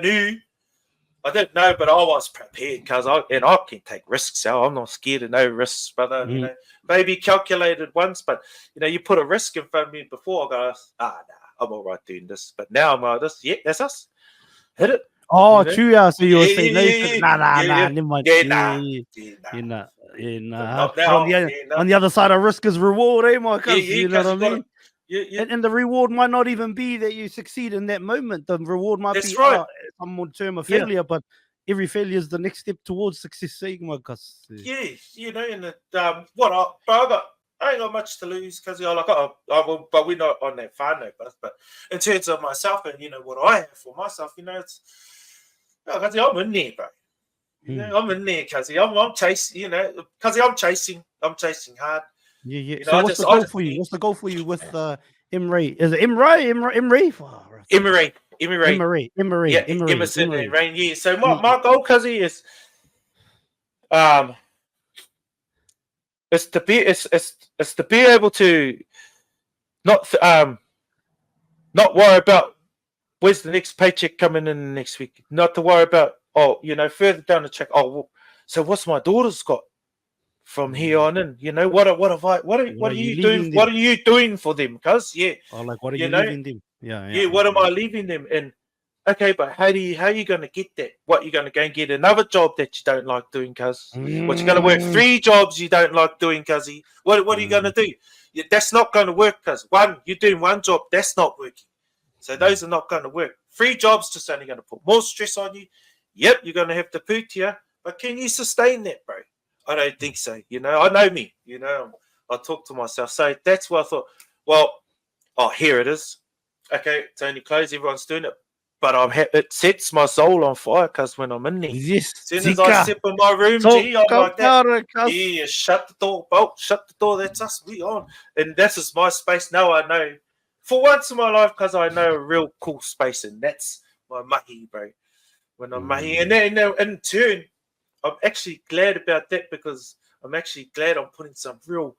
didn't know, but I was prepared, because I can take risks. I'm not scared of no risks, brother. Maybe calculated once, but you put a risk in front of me before, I go, nah, I'm all right doing this. But now I'm like this. Yeah, that's us. Hit it. Oh, true. So you were saying, never mind. On the other side of risk is reward, my cousin. You know what I mean? And the reward might not even be that you succeed in that moment. The reward might That's be right. some would term a failure, but every failure is the next step towards success. Yeah, you know, and I ain't got much to lose because but we're not on that whānau, but in terms of myself and you know what I have for myself, you know, it's because I'm in there, bro. You know, I'm in there because I'm chasing, you know, because I'm chasing hard. Yeah. You know, So what's the goal for you? What's the goal for you with Emerai? Is it Emerai? Emerai. Yeah, Emerson and Rain. Yeah. So my goal, Cuzzy, is it's to be able to not worry about where's the next paycheck coming in the next week. Not to worry about further down the track. So what's my daughter's got from here on in? You know what are you doing? What are you doing for them? Cuz what are you leaving them? Yeah. What am I leaving them in? Okay, but how are you going to get that? What, you're going to go and get another job that you don't like doing, cuz? What, you're going to work 3 jobs you don't like doing, cuzzy? What are you going to do? That's not going to work, cuz. You're doing 1 job, that's not working. So those are not going to work. 3 jobs just only going to put more stress on you. Yep, you're going to have to put here, but can you sustain that, bro? I don't think so. You know, I know me. You know, I talk to myself. So that's why I thought, here it is. Okay, it's only closed. Everyone's doing it. But it sets my soul on fire because when I'm in there, yes, as soon as I step in my room, I'm like that. Yeah, shut the door, Bolt, shut the door. That's us, we on. And this is my space. Now I know, for once in my life, because I know a real cool space, and that's my mahi, bro. When I'm mahi. And then in turn, I'm actually glad about that because I'm actually glad I'm putting some real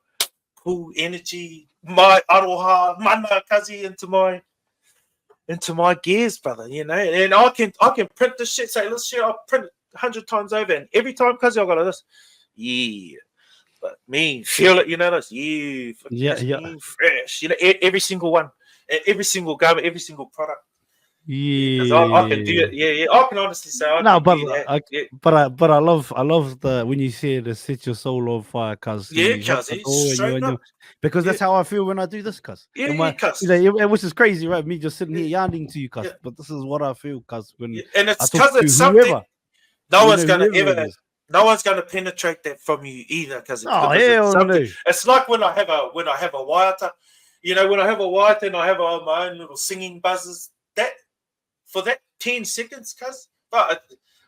cool energy, my aroha, mana kazi into my gears, brother, you know, and I can print this shit. Say, let's share. I'll print it 100 times over, and every time, cuz I got this, but me feel it, you know, this, fresh, you know, every single one, every single garment, every single product. I can do it. I can honestly say, but I love the when you say to set your soul on fire, cuz. Because that's how I feel when I do this, cuz. Which is crazy, right? Me just sitting here yarning to you, cuz. But this is what I feel, cuz. And it's because it's something no one's gonna penetrate that from you either, because it's like when I have a waiata, you know, when I have a waiata and I have my own little singing buzzers, that for that 10 seconds, cuz, but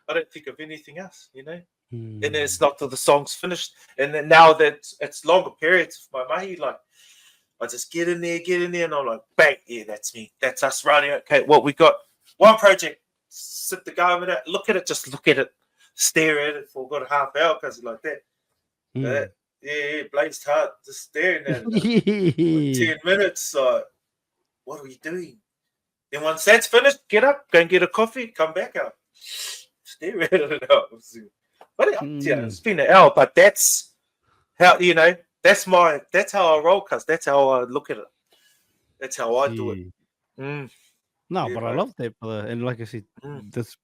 I don't think of anything else, you know. And then it's not till the song's finished, and then now that it's longer periods of my mahi, like I just get in there, and I'm like, bang, yeah, that's me, that's us running. Okay, what we got? One project. Sit the guy with it, look at it, stare at it for a good half hour, because like that. Blazed hard, just staring at it. 10 minutes. What are we doing? Then once that's finished, get up, go and get a coffee, come back out, stare at it. It's been an hour, but that's how, you know, that's how I roll, cuz that's how I look at it. That's how I do it. But I love that, brother. And like I said, that's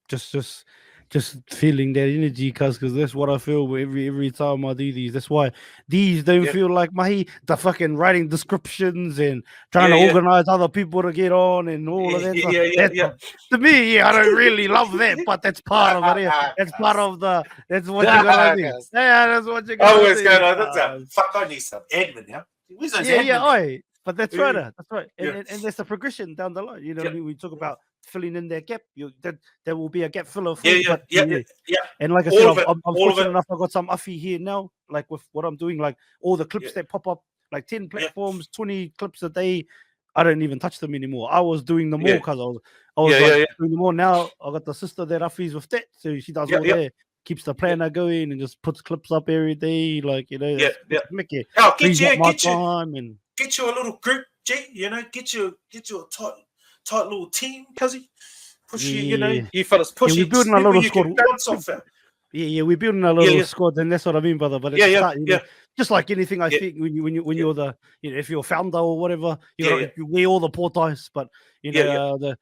just feeling that energy, cuz that's what I feel every time I do these. That's why these don't feel like mahi, the fucking writing descriptions and trying to organize other people to get on and all of that. To me, I don't really love that, but that's part of it. That's part of that's what you gotta do. Yeah, that's what you gotta do. Fuck, I need some admin, But that's right. That's right. And there's a progression down the line. You know, we talk about filling in that gap. There will be a gap filler for you. And like I said, I'm fortunate enough. I got some afi here now. Like with what I'm doing, like all the clips that pop up, like 10 platforms, 20 clips a day. I don't even touch them anymore. I was doing them all because I was doing them all. Now I got the sister that afi's with that, so she does all that. Keeps the planner going and just puts clips up every day. Like, you know, get you a little group, G, you know, get you a tight little team, cuzzy. Push you know, you fellas push we're building a little squad. We're building a little squad, and that's what I mean, brother. But it's just like anything, I think when you're the, you know, if you're a founder or whatever, you wear all the portais, but you know the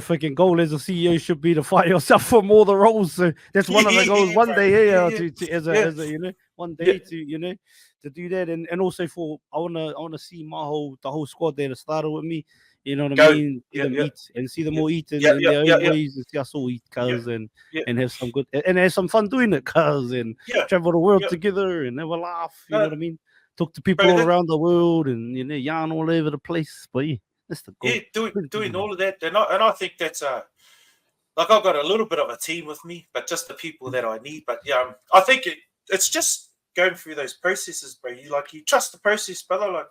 freaking goal as a CEO should be to fight yourself for more the roles. So that's one of the goals. One day, as a you know, one day to, you know, to do that, and also for I wanna see the whole squad there that started with me. You know what I Go. mean? See Yeah, them yeah. eat and see them Yeah. all eat in, Yeah, in yeah, their yeah, own yeah. ways and see us all eat, cuz, Yeah. and have some good and have some fun doing it, cuz, and Yeah. travel the world Yeah. together and have a laugh. You know what I mean? Talk to people Bro, all that, around the world and yarn all over the place. But yeah, that's the goal. yeah, doing all of that, and I think that's like I've got a little bit of a team with me, but just the people that I need. But yeah, I think it's just going through those processes, bro. You trust the process, brother. Like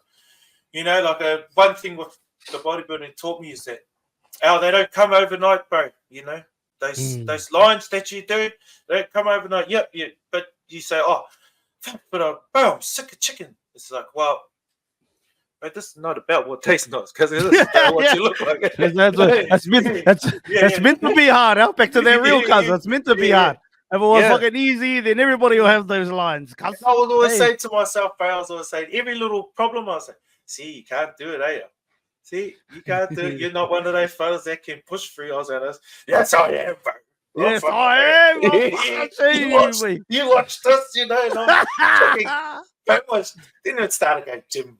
one thing with the bodybuilding taught me is that they don't come overnight, bro. Those lines that you do, they don't come overnight. Yep, yeah. But you say, oh, but bro, I'm sick of chicken. It's like, well, but this is not about what tastes nice, because this is about what you look like. That's meant to be hard. Huh? Back to that real cousin. It's meant to be hard. If it was fucking easy, then everybody will have those lines. I was always saying to myself, bro, I was always saying, every little problem, I was like, see, you can't do it, eh? See, you can't do it. You're not one of those fellas that can push through. I was like, yes, I am, bro. Yes, I am. You watch this, and I'm then it started going gym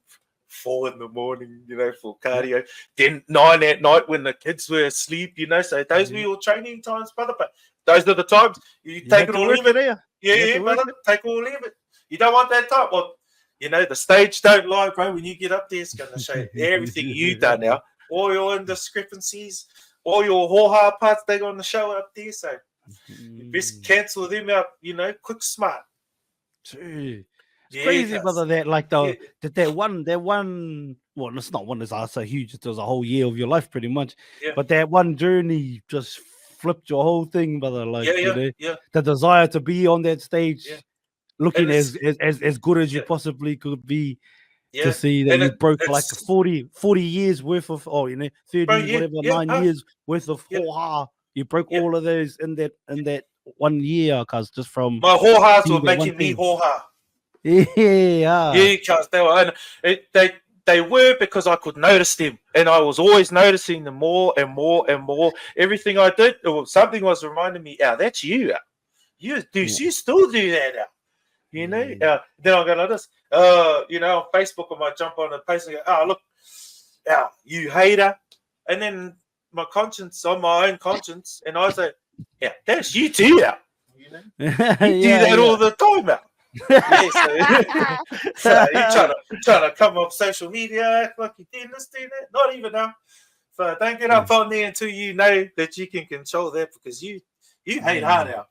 4 in the morning, for cardio. Then 9 at night when the kids were asleep, so those were your training times, brother. But those are the times you take it or leave it. Yeah, brother, take it or leave it. You don't want that time. Well, the stage don't lie, bro. When you get up there, it's going to show everything you've done now. All your indiscrepancies, all your hoha parts, they're going to show up there. So you best cancel them out, quick, smart. It's crazy, brother. That one. Well, it's not one that's so huge. It was a whole year of your life, pretty much. Yeah. But that one journey just flipped your whole thing, brother. The desire to be on that stage, looking as good as you possibly could be. To see that you broke like 40 years worth of 30 9 years worth of hoha. You broke all of those in that 1 year, cuz just from my hohas were making me hoha. Cuz they were, and they were because I could notice them, and I was always noticing them more and more and more. Everything I did, something was reminding me, that's you. You still do that. Then I go like this. On Facebook, I might jump on a post and go, look, you hater. And then my conscience, on my own conscience, and I say, that's you too, You do that all the time, so you're trying to come off social media, act like you're doing this, doing that. Not even now. So don't get up on there until you know that you can control that, because you hate hard out.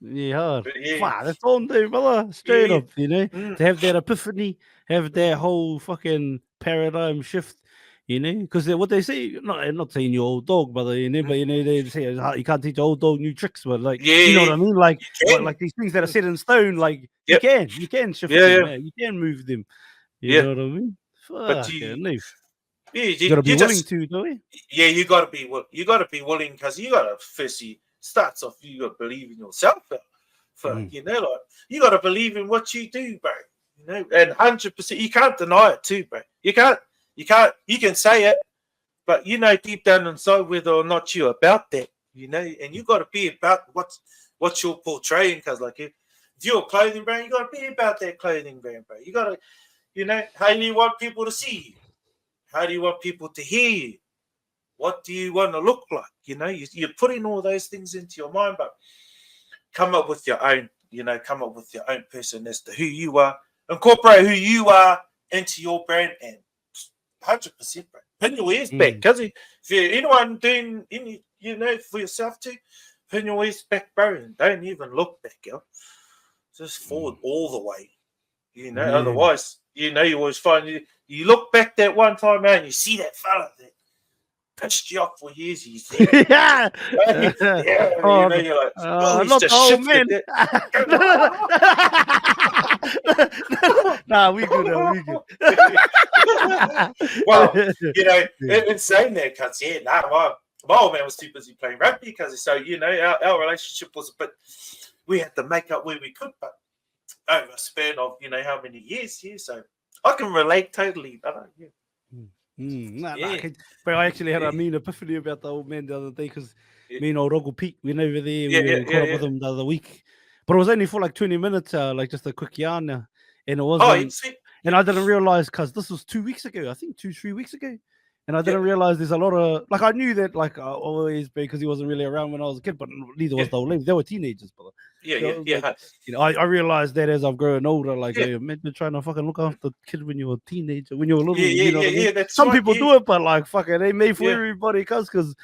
Yeah, wow, that's all day, brother. Straight up, to have that epiphany, have that whole fucking paradigm shift, because what they say, not saying you're old dog, brother, but they say you can't teach old dog new tricks, but you know what I mean, like these things that are set in stone, like you can shift them, you can move them, you know what I mean? But you gotta be willing to, don't you? Yeah, you gotta be willing, because you gotta firstly starts off, you gotta believe in yourself. You gotta believe in what you do, bro. And 100%, you can't deny it too, bro. You can say it, but deep down inside whether or not you're about that, and you gotta be about what you're portraying, because if you're a clothing brand, you gotta be about that clothing brand, bro. You gotta, how do you want people to see you? How do you want people to hear you? What do you want to look like? You're putting all those things into your mind, but come up with your own, person as to who you are. Incorporate who you are into your brand, and 100%, bro. Pin your ears back, because if you're anyone doing for yourself too, pin your ears back, bro, and don't even look back, Just forward all the way, Otherwise, you always find you look back that one time out and you see that fella that pissed you off for years. He's there. You're like, not the old man. Nah, we good. Well, in saying that, cuts, my old man was too busy playing rugby, because so our relationship was a bit. We had to make up where we could, but over a span of how many years here, so I can relate totally. But I actually had a mean epiphany about the old man the other day, because me and old Rogo Pete went over there. We caught up with him the other week, but it was only for like 20 minutes, like just a quick yarn. and it Oh, wasn't. sweet. And I didn't realize because this was 2 weeks ago, I think 2-3 weeks ago. And I didn't realize there's a lot of like I knew that like always because he wasn't really around when I was a kid, but neither was the old lady. They were teenagers, brother. Yeah. Like, you know, I realized that as I've grown older, like hey, imagine trying to fucking look after kids when you were a teenager, when you were little. You know what I mean? That's Some right, people do it, but like fucking they made for everybody because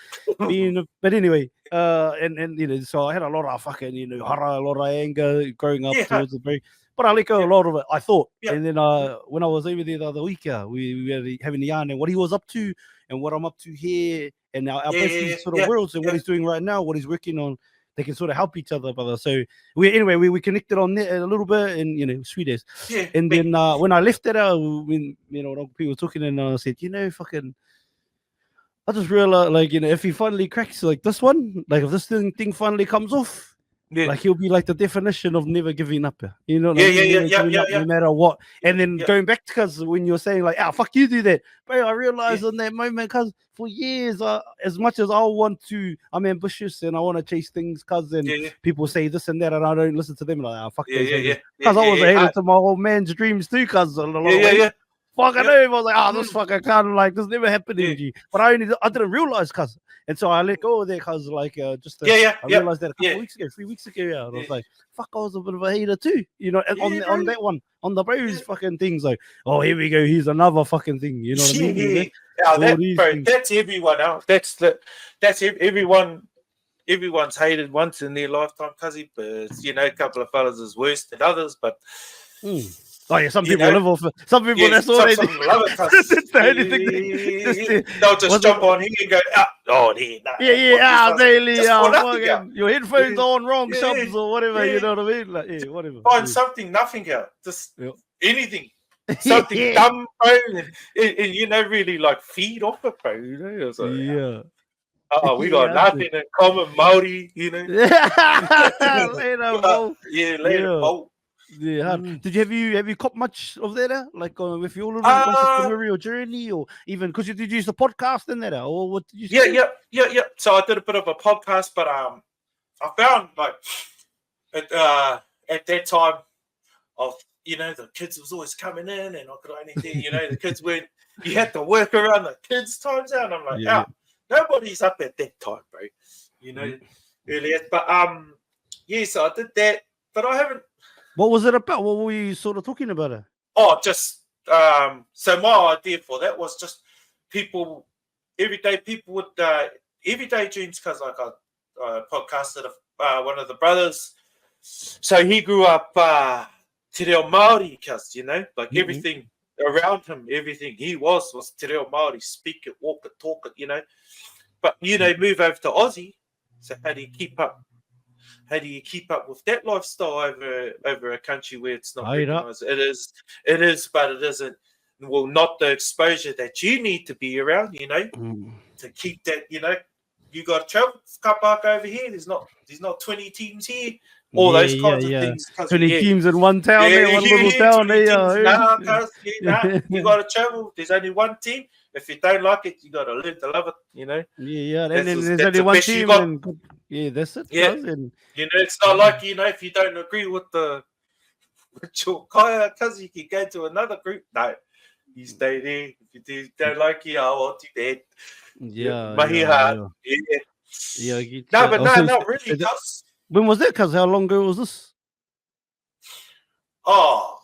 being. But anyway, and you know, so I had a lot of fucking hara, a lot of anger growing up towards the very. But I let go a lot of it, I thought. And then when I was over there the other week, we were having a yarn and what he was up to and what I'm up to here and our both sort of worlds and what he's doing right now, what he's working on. They can sort of help each other, brother. So we connected on that a little bit and sweet as. And then when I left that out, when people were talking and I said, fucking I just realized like if he finally cracks like this one, like if this thing finally comes off. Like he'll be like the definition of never giving up. You know what I mean? No matter what. And then going back because when you're saying like, fuck you do that. Bro, I realized in that moment because for years, as much as I'm ambitious and I want to chase things because people say this and that and I don't listen to them like, fuck those haters. Because I was a hater to my old man's dreams too because fuck I know. I was like, this fucking kind of like this never happened to you. But I didn't realize because. And so I let go of that because, like, I realized that a couple weeks ago, 3 weeks ago, and I was like, fuck, I was a bit of a hater too, on that one, on the bros fucking things, like, oh, here we go, here's another fucking thing, you know what I mean? That's everyone else. That's everyone's hated once in their lifetime, cuzzy, but, a couple of fellas is worse than others, but... Oh yeah, some people live off it. Some people that's all they do. Love it. That's the only thing. They'll just jump on here and go, Daily, your headphones are on wrong, Shubz or whatever, you know what I mean? Like, whatever. Find something, nothing out. Just anything. Something dumb, bro. And really like feed off it, bro. Like, we got nothing in common, Māori, Later, bro. Later, bro. Yeah. Did you caught much of that? Like with your little entrepreneurial journey, or even because you did use the podcast in that, or what did you? Yeah. So I did a bit of a podcast, but I found like at that time of the kids was always coming in, and I could only do the kids weren't. You had to work around the kids' times out. And I'm like, nobody's up at that time, bro. Earlier, but so I did that, but I haven't. What was it about? What were you sort of talking about? Just so my idea for that was just everyday dreams, because like I podcasted one of the brothers. So he grew up te reo Māori, cuz like everything around him, everything he was te reo Māori, speak it, walk it, talk it, But move over to Aussie. So how do you keep up? How do you keep up with that lifestyle over a country where it's not recognized? It is, but it isn't. Well, not the exposure that you need to be around, to keep that. You got to travel. Car park over here. There's not 20 teams here. All those kinds of things. 20 teams in one town, one little town. You got to travel. There's only one team. If you don't like it, you got to learn to love it, Yeah, and then there's only one team. That's it. Yeah. And, it's not like, if you don't agree with your kaya, because you can go to another group. No, you stay there. If you don't like it, I'll do that. Mahi hard. No, but not really, cuz. When was that, cuz? How long ago was this? Probably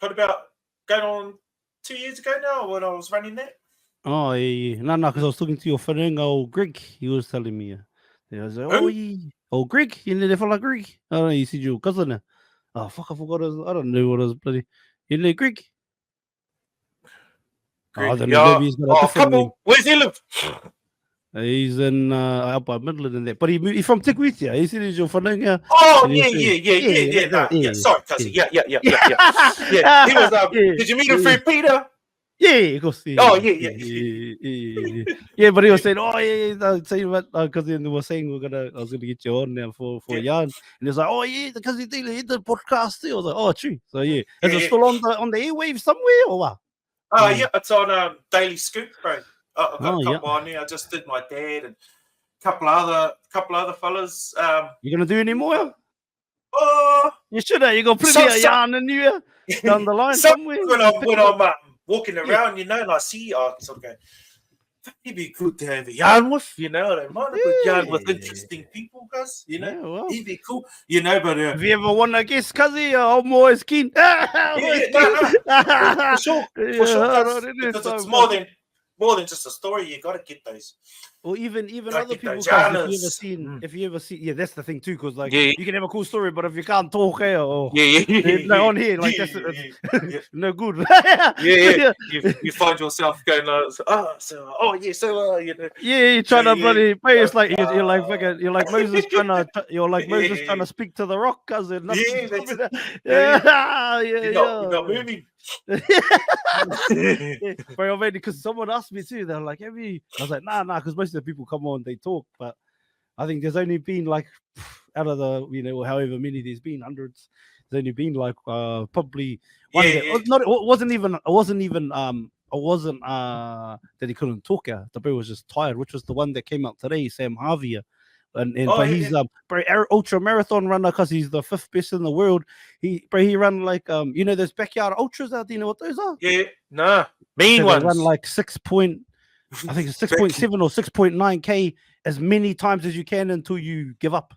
about going on 2 years ago now when I was running that. Oh, yeah. No, because I was talking to your friend, old Greg. He was telling me. I was like, Greg? You know, they feel like Greg. I don't know, you said your cousin. Oh, fuck, I forgot I don't know what his bloody. You know, Greg? Greg. I don't know, maybe he's got a different name. Where's he live? He's in up by Midland and that, but he's from Te Kuiti. He said he's your friend. Yeah. Sorry, cousin. Yeah. He was. Did you meet him through Peter? Yeah, of course. Yeah, but he was saying, saying what? Because they were saying I was gonna get you on there for yarn, and he was like, because he did the podcast too. I was like, true. So is it still on the airwaves somewhere or what? Yeah, it's on Daily Scoop, bro. I've got a couple on there. I just did my dad and a couple other fellas. You gonna do any more? You should have. You got plenty of yarn in you down the line somewhere. When I'm walking around, and I see sort of going, it'd be good to have a yarn with, I don't mind a good yarn with interesting people, guys, it'd be cool, but if you ever want to guess, cuzzy, I'm always keen. For sure, because it's more than just a story. You got to get those. Or even other people, if you ever see, that's the thing too, because you can have a cool story, but if you can't talk here or on here, like that's no good. You find yourself going, you're trying to bloody pay. It's like you're like Moses trying to speak to the rock, cousin. You're not moving. Bro, because someone asked me too. They're like, I was like, nah, because most of the people come on, they talk, but I think there's only been like out of the however many there's been, hundreds. There's only been like probably one. It wasn't that he couldn't talk. The boy was just tired, which was the one that came out today, Sam Harvey. He's ultra marathon runner because he's the 5th best in the world. He ran like those backyard ultras out. Do you know what those are? Mean ones. Run like 6.7 or 6.9k as many times as you can until you give up.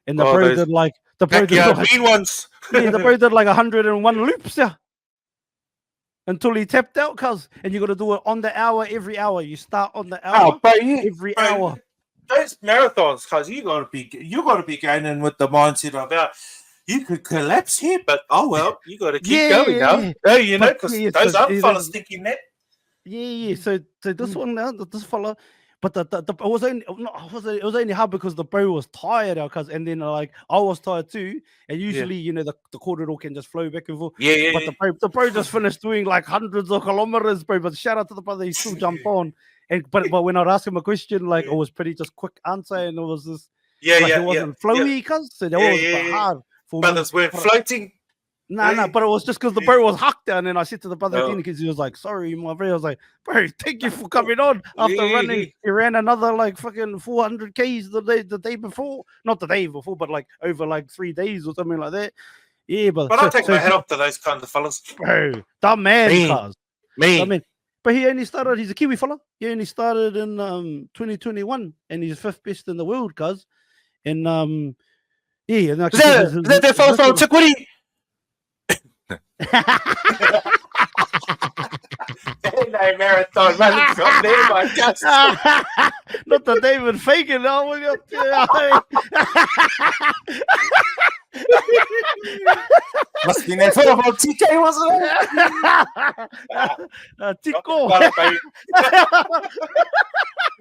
And the bro did like mean ones. The bro did like 101 loops until he tapped out, and you got to do it on the hour, every hour. You start on the hour, every hour. Those marathons, cuz you gotta be going in with the mindset of you could collapse here, but you gotta keep going now. Because those other fellas thinking that. So this one now, this fella, but it was only hard because the bro was tired, and then I was tired too, and usually the corridor can just flow back and forth. But the bro just finished doing like hundreds of kilometers, bro. But shout out to the brother, he still jumped on. But when I'd ask him a question, it was pretty just quick answer, and it was just it wasn't flowy, so that was hard for brothers weren't floating. Nah, but it was just because the bro was hacked down, and I said to the brother because he was like, "Sorry, my bro." I was like, "Bro, thank you for coming on." After running, he ran another like fucking 400 k's the day before, not the day before, but like over like 3 days or something like that. Yeah, but I'll take my head off to those kind of fellas, bro. That man, but he only started. He's a Kiwi fella. He only started in 2021, and he's 5th best in the world, And and is that fella from Te Kuiti? No marathon running from there, my gosh. Not the David Fagan. Must be that fella from TK, wasn't it? Tico.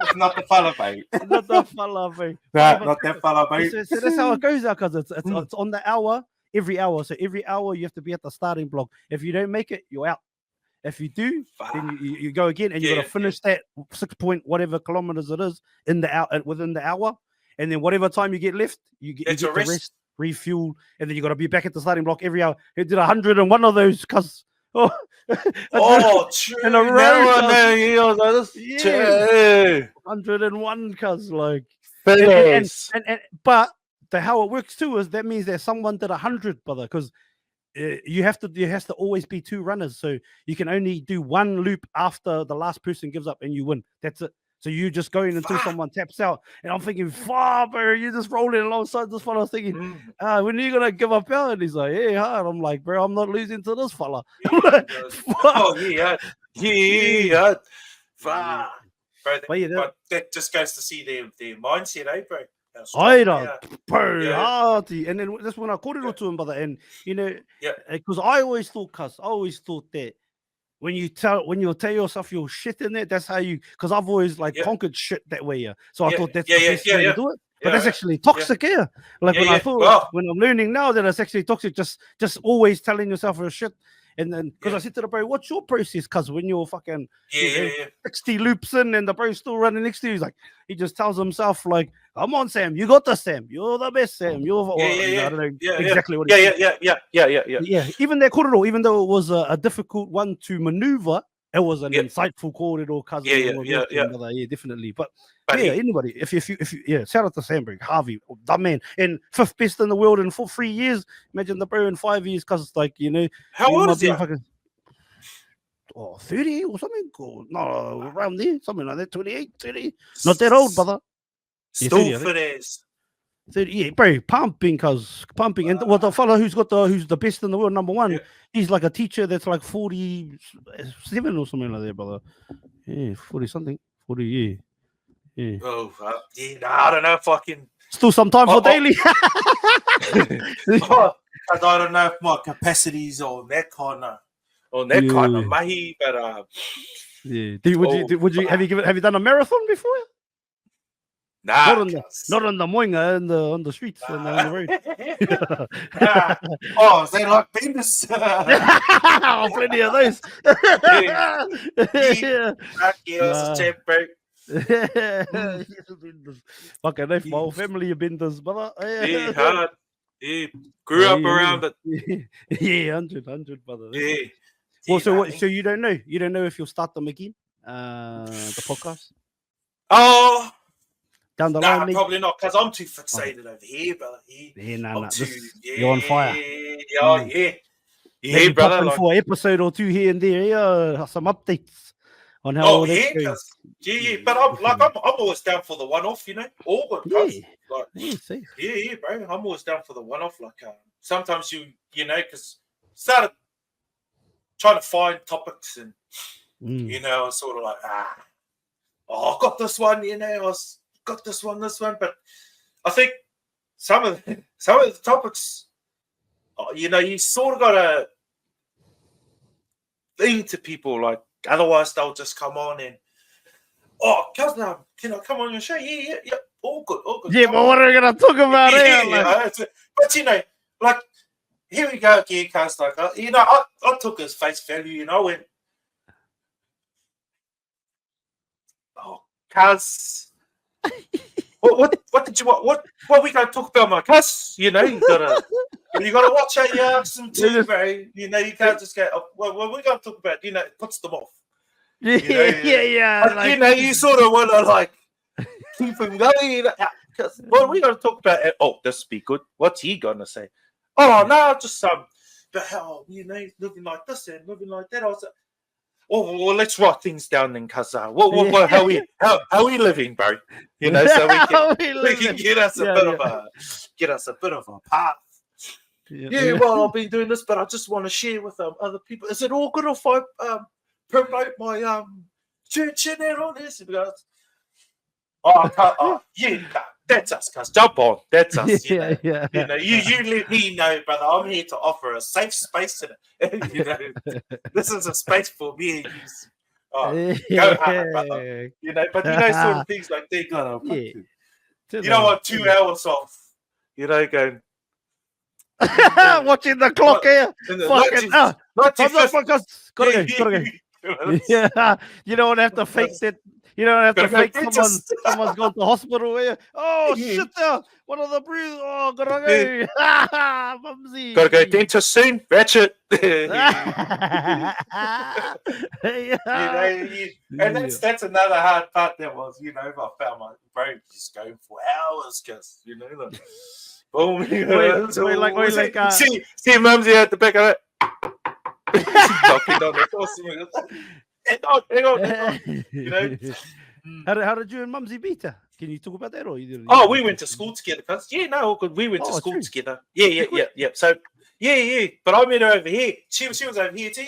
It's not the fella, babe. Not the fella, babe. Not that fella, babe. So that's how it goes out, because it's on the hour, every hour. So every hour you have to be at the starting block. If you don't make it, you're out. If you do, then you go again, and you got to finish that 6 point whatever kilometers it is in the hour, within the hour, and then whatever time you get left, you get to rest, refuel, and then you got to be back at the starting block every hour. He did 101 of those, cuz. True. In a row. 101, cuz, like. and but how it works too is that means that someone did 100, brother, because you have to always be 2 runners, so you can only do 1 loop after the last person gives up and you win. That's it. So you just going until someone taps out, and I'm thinking, bro, you're just rolling alongside this fella. I was thinking, when are you gonna give up out? And he's like, hard. I'm like, bro, I'm not losing to this fella. But that just goes to see their mindset, bro. And then that's when I called it to him, brother. And because I always thought that when you tell yourself you're shit in it, that's how you. Because I've always conquered shit that way, So I thought that's the best way to do it. But that's actually toxic, Like when I thought, when I'm learning now that it's actually toxic, just always telling yourself you're shit. And then, because I said to the bro, what's your process? Because when you're fucking 60 loops in and the bro's still running next to you, he just tells himself, like, come on, Sam, you got this, Sam. You're the best, Sam. I don't know exactly what it is. Yeah. Even that kororo, even though it was a difficult one to maneuver, it was an Yeah. insightful call, cousin. Yeah, and yeah, yeah. brother. Yeah, definitely. But But yeah, he- anybody, if you, yeah, shout out to Sandberg, Harvey, dumb man, and 5th best in the world in 3 years. Imagine the bro in 5 years, because like how you old might is he? be fucking 30 or something, or no, around there, something like that, 28, 30. Not that old, brother. Yeah, Still 30, I think. fit as. 30, yeah, bro, pumping, and well, the fellow who's the best in the world, number one, Yeah. he's like a teacher that's like 47 or something like that, brother. Yeah, 40 something, 40, yeah. Oh, yeah, nah, I don't know if I can. Still some time for Dayley. I don't know if my capacities on that kind of mahi, but Yeah. Would you have you done a marathon before? nah, Not on the moinga, on the streets, on the road. Oh, is that like penis? Oh, plenty of those. Yeah. It's a champ, bro. Fucking enough, my whole family of benders, brother. Yeah, hard. Yeah, grew up around it. Yeah, 100, brother. Yeah. Well, so you don't know? You don't know if you'll start them again? The podcast? Oh, Down the nah, line, probably not, because I'm too fixated over here, brother. Yeah, nah, I'm nah. too, You're on fire. Yeah. Yeah, Maybe brother. pop in Like, for an episode or two here and there. Yeah, some updates on how. oh, all that's yeah, going. yeah. But I'm always down for the one-off, all good, Yeah. cuz. Like, Yeah, safe. yeah, bro. I'm always down for the one-off. Like, sometimes because started trying to find topics, and I was sort of like, I got this one, I got this one, but I think some of the topics, you sort of got to lean to people, like, otherwise they'll just come on and, cousin, can I come on your show? Yeah, all good. Yeah, but what are we gonna talk about here? But like, here we go again, cuz, like, I took his face value, and I went, cuz, what did you want? What we gonna talk about, my cuz? You gotta watch out your accent too, bro. You can't just go, well, we're gonna talk about, it puts them off. Yeah. But, Like, you sort of want to, like, keep him going. Because what are we going to talk about? Oh, this be good. What's he going to say? Oh, no, just but how, living like this and living like that. I was like, well, let's write things down then, cuz. How we living, bro? So we can get us a bit of a path. Yeah, well, I've been doing this, but I just want to share with other people. Is it all good if I promote my church in there on this? Because that's us, cuz. Jump on, that's us. You let me know, brother. I'm here to offer a safe space in it. This is a space for me and you. Go hard, brother. But sort of things like they got what, 2 hours off. Going. Watching the clock here. Fucking gotta go. Yeah, you don't have to fake that. You don't have to fake someone's gone to hospital here. Oh shit! There, one of the breathers. Oh, gotta go. Mumsy. Gotta go dentist soon. Ratchet. And that's another hard part. That was, I found my brain just going for hours, because like. Boom. See Mumsy at the back of it. Hang on. How did you and Mumsy beat her? Can you talk about that, or you didn't? Oh, we went to school together, cuz. Yeah, no, all good. We went to school together. Yeah. So, yeah. But I met her over here. She was over here too.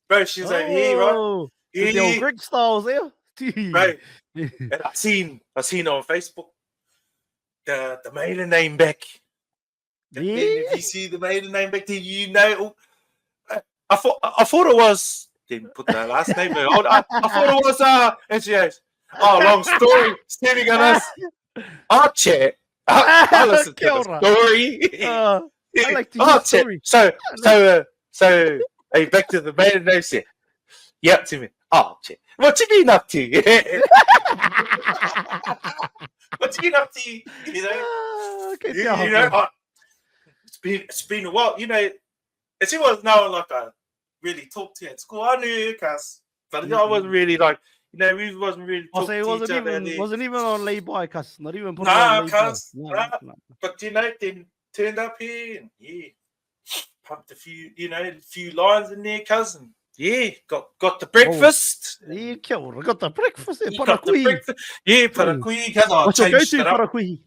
Bro, she was over here, right? Yeah. The old Greek styles there. Right. And I seen her on Facebook. The maiden name back. If you see the maiden name back, then I thought it was. Didn't put the last name. I thought it was. And she goes, long story. Stevie got us. Chat. I listened to the story. I like to hear the story. So, hey, back to the maiden name. Said, yep, to me. Chat. What you been up to? What you been up to? It's been a while. If she was now like I really talked to her at school, I knew her because But I wasn't really like, we wasn't really I'll talking say it to wasn't each other. even on lay by, cuz not even put it Nah, on lay by. cuz. Nah. But then turned up here and pumped a few lines in there, cousin. Yeah, got the breakfast. Yeah, kia ora. Got the breakfast. You got the breakfast. Yeah, parakui, cuz I What's your changed go-to it up. parakui?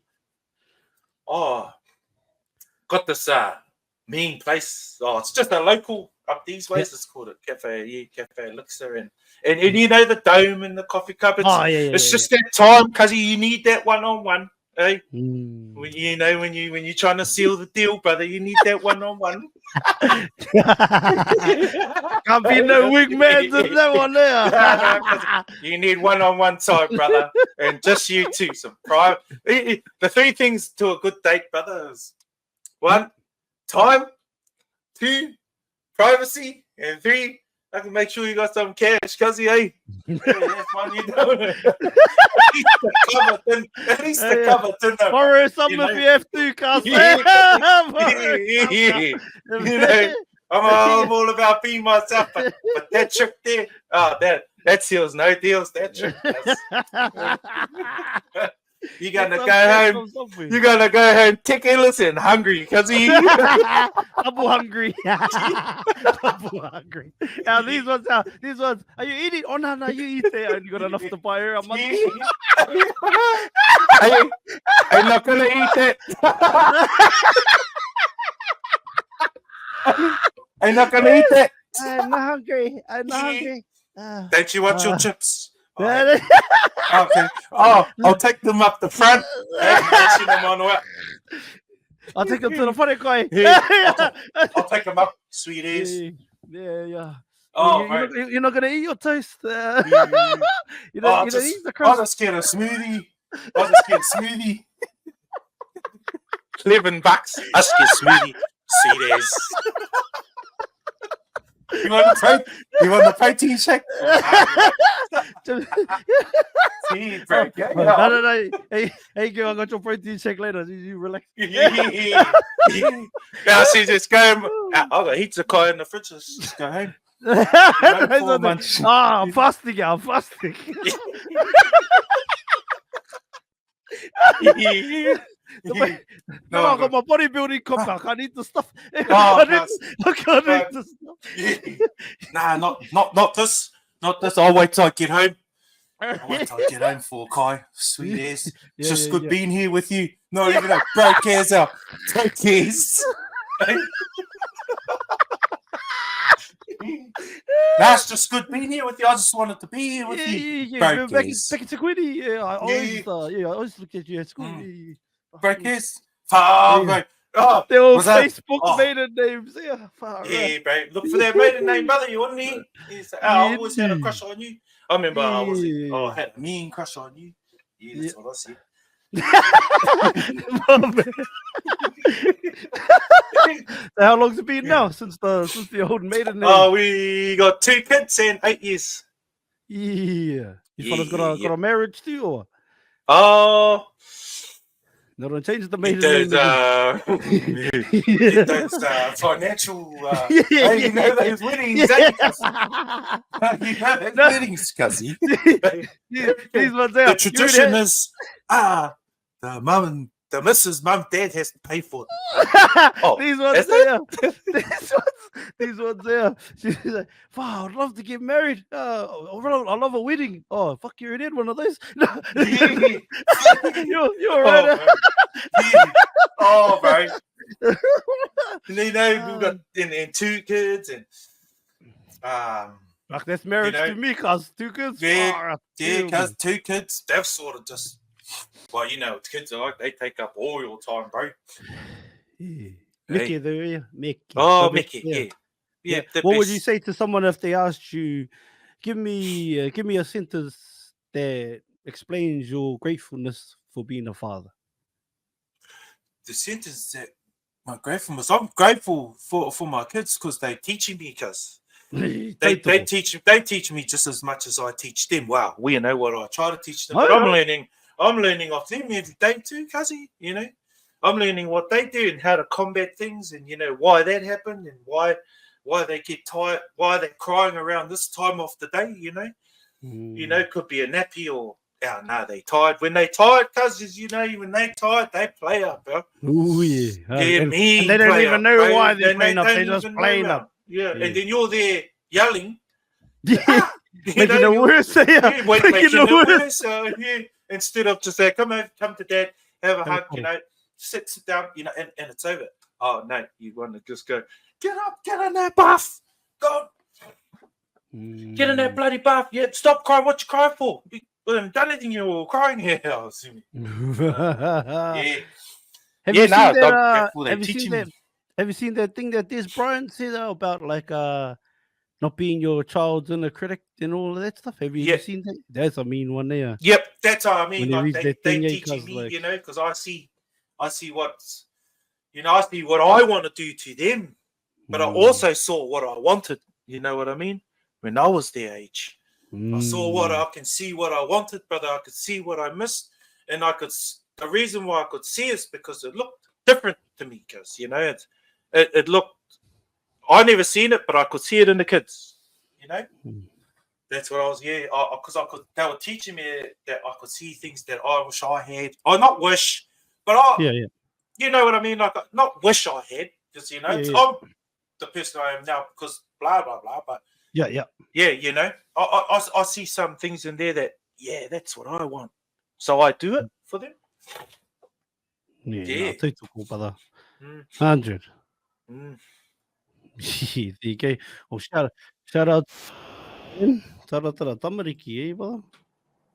Oh, got this mean place. Oh, it's just a local up these ways. It's called a Cafe Elixir, and the dome and the coffee cup. It's just that time, cuz you need that one-on-one. Eh? When you're trying to seal the deal, brother, you need that one-on-one. Can't be no wingman to that one there. You need one-on-one time, brother, and just you two. Some private. The 3 things to a good date, brother, is 1, time, 2, privacy, and 3, I can make sure you got some cash, cuzzy, hey. That's one you know. At least the cover dinner. Borrow some if you have to, cuz. I'm all about being myself, but that trick there, that seals no deals. That trick. You're gonna go home. You're gonna go home tickless and hungry, cuzzy. Double hungry. Double hungry. Now these ones. Are you eating? Oh no, you eat there. You got enough to buy her a month. I'm not gonna eat that. I'm not gonna eat that. I'm not hungry. Don't you want your chips? Okay. I'll take them up the front. I'll take them to the funny guy. I'll take them up, sweet ass. Yeah. Oh, you're not gonna eat your toast. You don't eat the I crust. just get a smoothie. $11. I just get smoothie. Sweet ass. You want the protein shake? See, bro. No. Hey, girl, I got your protein shake later. You relax. Yeah, see, just go. I got heaps of coin in the fridge. Just go home. I'm fasting. No, I got my bodybuilding cup. I can't eat the stuff. I can't eat the stuff. Nah, not this. Not this. I'll wait till I get home. For Kai. Sweet ass. It's just good being here with you. Not even a bro cares out. Bro cares. That's just good being here with you. I just wanted to be here with you. Bro Back in Te Kuiti, I always look at you at school. Bro cares. They're all Facebook maiden names. Yeah, bro. Look for their maiden name, brother. You wouldn't he? I always had a crush on you. I remember I had a mean crush on you. Yeah, that's what I said. How long's it been now since the old maiden name? Oh, we got 2 kids and 8 years. Yeah. You fellas got a marriage too, or? Oh. No, don't change the maiden name. Those financial. You know those weddings, weddings, cuzzy. These ones out. The tradition is the mum and the missus, mum, dad has to pay for it. These ones there. These ones there. She's like, wow, I'd love to get married. I love a wedding. Oh, fuck, you already had one of those. No. You're right. Oh, bro. We've got and 2 kids and like that's marriage to me, cuz 2 kids. Cuz 2 kids, they've sort of just kids are like they take up all your time, bro. Mickey, there, yeah. Mickey. Oh, Mickey, yeah. What would you say to someone if they asked you, give me a sentence that explains your gratefulness for being a father? The sentence that my gratefulness, I'm grateful for my kids because they're teaching me, cuz they teach me just as much as I teach them. Wow, we know what I try to teach them, but I'm learning off them every day too, cuzzy. I'm learning what they do and how to combat things, and why that happened and why why they get tired, why they're crying around this time of the day, you know. You know, could be a nappy or, oh, no, they tired. When they tired, cousins, you know, when they tired, they play up, bro. Ooh, yeah. Yeah, And they don't even know why they're playing up. They're just playing up. Yeah, and then you're there yelling. Yeah. Making it worse. Making it worse. Yeah. Instead of just come to dad, have a hug, you know, sit down, you know, and it's over. Oh, no, you want to just go, get up, get in that bath. Go on. Get in that bloody bath. Yeah, stop crying. What you crying for? You haven't done anything. You're crying here. Yeah. Have you seen that thing that this Brian said about like not being your child's inner critic and all of that stuff? Have you seen that? That's a mean one there. Yep, that's how I mean. Like they teaching me, like, you know, because I see what's, you know, I see what I want to do to them, but I also saw what I wanted. You know what I mean? When I was their age, I saw what I can see what I wanted, brother. I could see what I missed, and the reason why I could see is because it looked different to me, because, you know, it looked, I never seen it, but I could see it in the kids, you know. That's what I was, because they were teaching me that I could see things that I wish I had. I not wish, but you know what I mean? Like, not wish I had, because, you know, I'm the person I am now because blah, blah, blah, but yeah, you know, I see some things in there that, that's what I want. So I do it for them. Yeah. Too cool, brother. 100. There you go. Well, shout out to the tamariki, brother.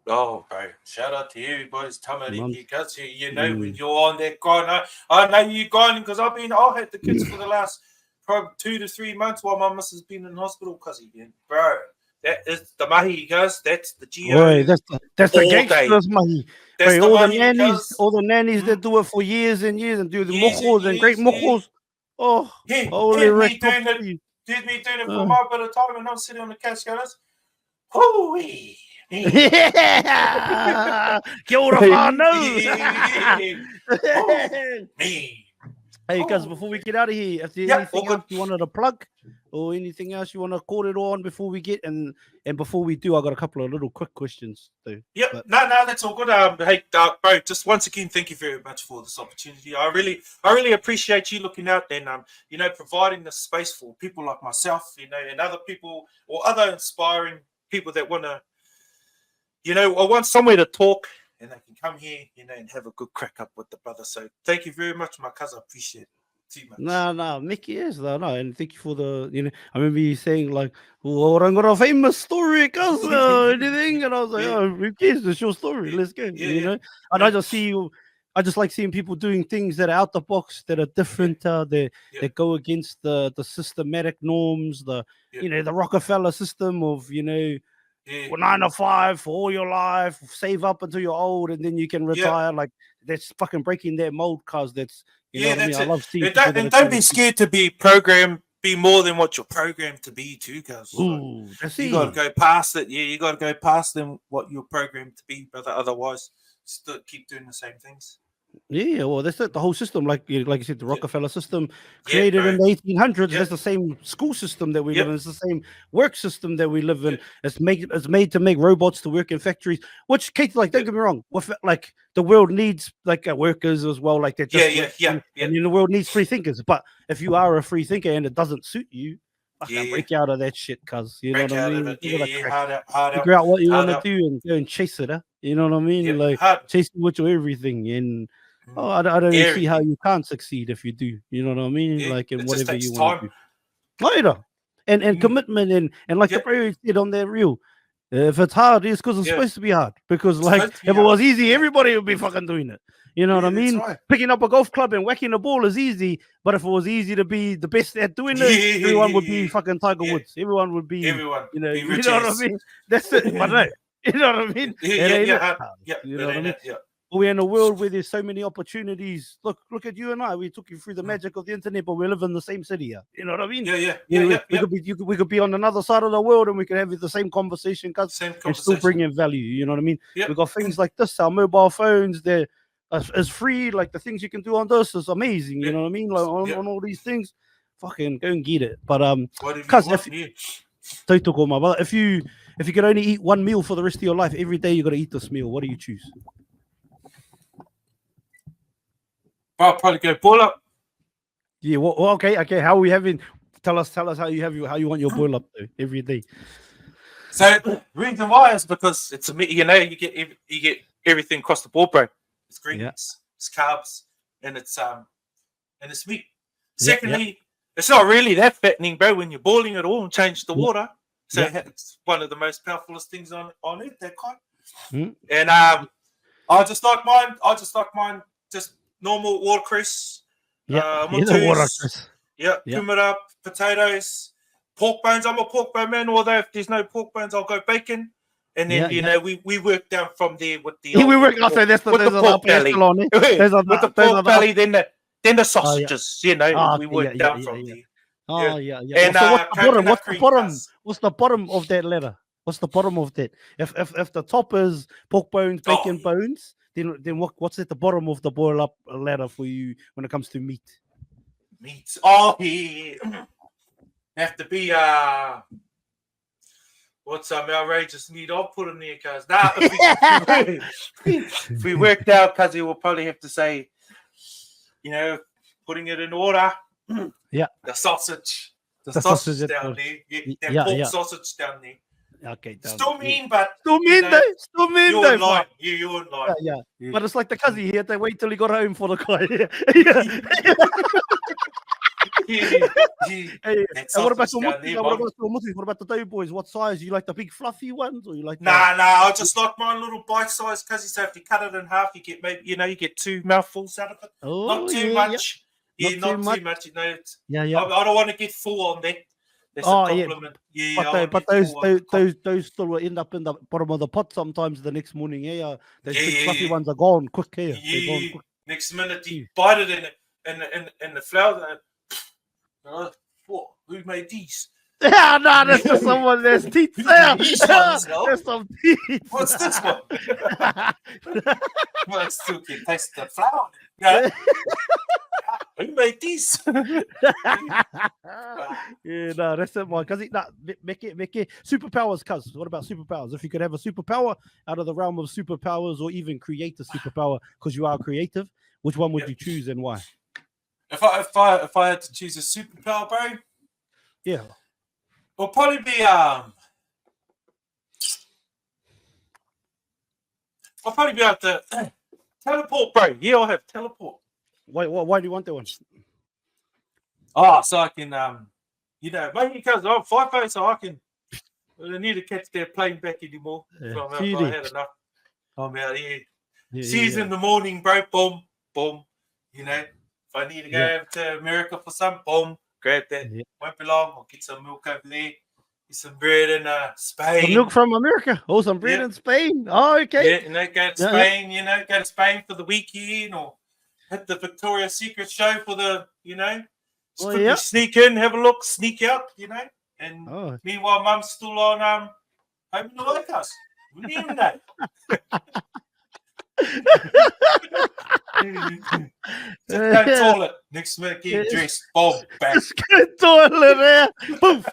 Oh, bro. Shout out to everybody's tamariki, because you know, when you're on that grind, I know you're grinding, because I had the kids for the last probably 2 to 3 months while my missus has been in hospital, because bro, that is the mahi, guys. That's the GO. Boy, that's the gangsters mahi. That's all the nannies that do it for years and years and do the mokos and great mokos. Oh, holy respect. Did me doing it for my bit of time, and I'm sitting on the couch, guys. Hooey. Yeah. Kia ora whānau. Hey, guys, before we get out of here, if there's anything else you wanted to plug or anything else you want to call it on before we get, and before we do, I got a couple of little quick questions too. Yep, no, that's all good. Hey, bro, just once again, thank you very much for this opportunity. I really appreciate you looking out and you know, providing the space for people like myself, you know, and other people or other inspiring people that want to, you know, or want somewhere to talk, and they can come here, you know, and have a good crack up with the brother. So thank you very much, my cousin. I appreciate it too much. No, Mickey is no, and thank you for the, you know, I remember you saying like, "Oh, I got a famous story, cuz anything," and I was like, "Oh, who cares? It's your story. Let's go." You know, and I just like seeing people doing things that are out the box, that are different, that go against the systematic norms, you know, the Rockefeller system of, you know, 9 to 5 for all your life, save up until you're old, and then you can retire. Like, that's fucking breaking their mold, cuz that's, you know what I mean? I love seeing and don't be scared to be programmed, be more than what you're programmed to be too, cuz you got to go past it. Yeah, you got to go past them what you're programmed to be, brother. Otherwise, still keep doing the same things. Yeah, well, that's the whole system. Like you said, the Rockefeller system created in the 1800s. That's the same school system that we live in. It's the same work system that we live in. It's made to make robots to work in factories. Which, Kate, like, don't get me wrong, like the world needs like workers as well. Like that. And the world needs free thinkers. But if you are a free thinker and it doesn't suit you, break out of that shit, cuz you know what I mean. Figure out what you want to do and go and chase it. You know what I mean? Like chase it with your everything. And I don't see how you can't succeed if you do. You know what I mean? Like in whatever you want to do. Later. And commitment and like the prayer said on that reel. If it's hard, it's because it's supposed to be hard. Because like if it was easy, everybody would be fucking doing it. You know what I mean? Right. Picking up a golf club and whacking the ball is easy, but if it was easy to be the best at doing it, everyone would be fucking Tiger Woods. Everyone would be, you know what I mean? That's it. But no, you know what I mean? You know what I mean? We're in a world where there's so many opportunities. Look at you and I. We took you through the magic of the internet, but we live in the same city here. You know what I mean? We could be on another side of the world and we could have the same conversation, and still bring in value. You know what I mean? We've got things like this, our mobile phones, they're as free. Like the things you can do on this is amazing. You know what I mean? Like on all these things. fucking go and get it. But Whatever cuz you want, yeah. tautoko, my brother, if you could only eat one meal for the rest of your life, every day you got to eat this meal, what do you choose? I'll probably go boil up. Yeah, well, okay. How are we having? Tell us how you want your boil up though, every day. So reason why is because it's a meat. You know, you get everything across the board, bro. It's greens, it's carbs, and it's meat. Secondly, it's not really that fattening, bro. When you're boiling it all and change the water, so it's one of the most powerful things on it. That kind. And I just like mine. Just normal watercress. Mutus, kumara, potatoes, pork bones. I'm a pork bone man, although if there's no pork bones, I'll go bacon. And then we work down from there with the we work also there's the pork belly. With the pork belly, then the sausages, we work down from there. And what's the bottom? What's the bottom of that ladder? What's the bottom of that? If the top is pork bones, bacon bones, then what's at the bottom of the boil up ladder for you when it comes to meat? Meats. Oh, have to be what's some outrageous meat? I'll put in there, cuz. Nah, if we worked out, cuz he will probably have to say, putting it in order. Yeah. The sausage down there. Pork sausage down there. Okay. Still mean, but Still mean though. You wouldn't lie. Yeah. But it's like the cuzzy here. They wait till he got home for the guy. And what about the dough boys? What size? You like the big fluffy ones, or you like? Nah. I just like my little bite-sized cuzzy. So if you cut it in half, you get maybe you get 2 mouthfuls out of it. Not too much. Yeah, not too much. I don't want to get full on that. That's a compliment. But those still will end up in the bottom of the pot sometimes the next morning. Those big fluffy ones are gone quick here. Next minute you bite it in the flour. Who made these? That's just someone. There's teeth there. There's some teeth. What's this one? Well, I still can taste the flour. Yeah. Who made these? That's it, man. Cause superpowers, cuz. What about superpowers? If you could have a superpower out of the realm of superpowers, or even create a superpower, because you are creative, which one would you choose and why? If I had to choose a superpower, bro, it'll probably be I'll probably be able to teleport, bro. Yeah, I'll have teleport. Why do you want that one? Oh, so I can maybe because I'm FIFO, so I don't need to catch that plane back anymore. So I had enough. I'm out here. See you in the morning, bro. Boom, boom. If I need to go over to America for some, boom, grab that. Won't be long. I'll get some milk over there. Get some bread in Spain. Some milk from America. Oh, some bread in Spain. Oh, okay. Yeah, go to Spain. Go to Spain for the weekend, or hit the Victoria's Secret show for the, quickly sneak in, have a look, sneak out, And meanwhile, Mum's still on Home in the Lighthouse. We didn't even know. Just go toilet. Next minute, get dressed. Boom, bang. Just go toilet there. Boom.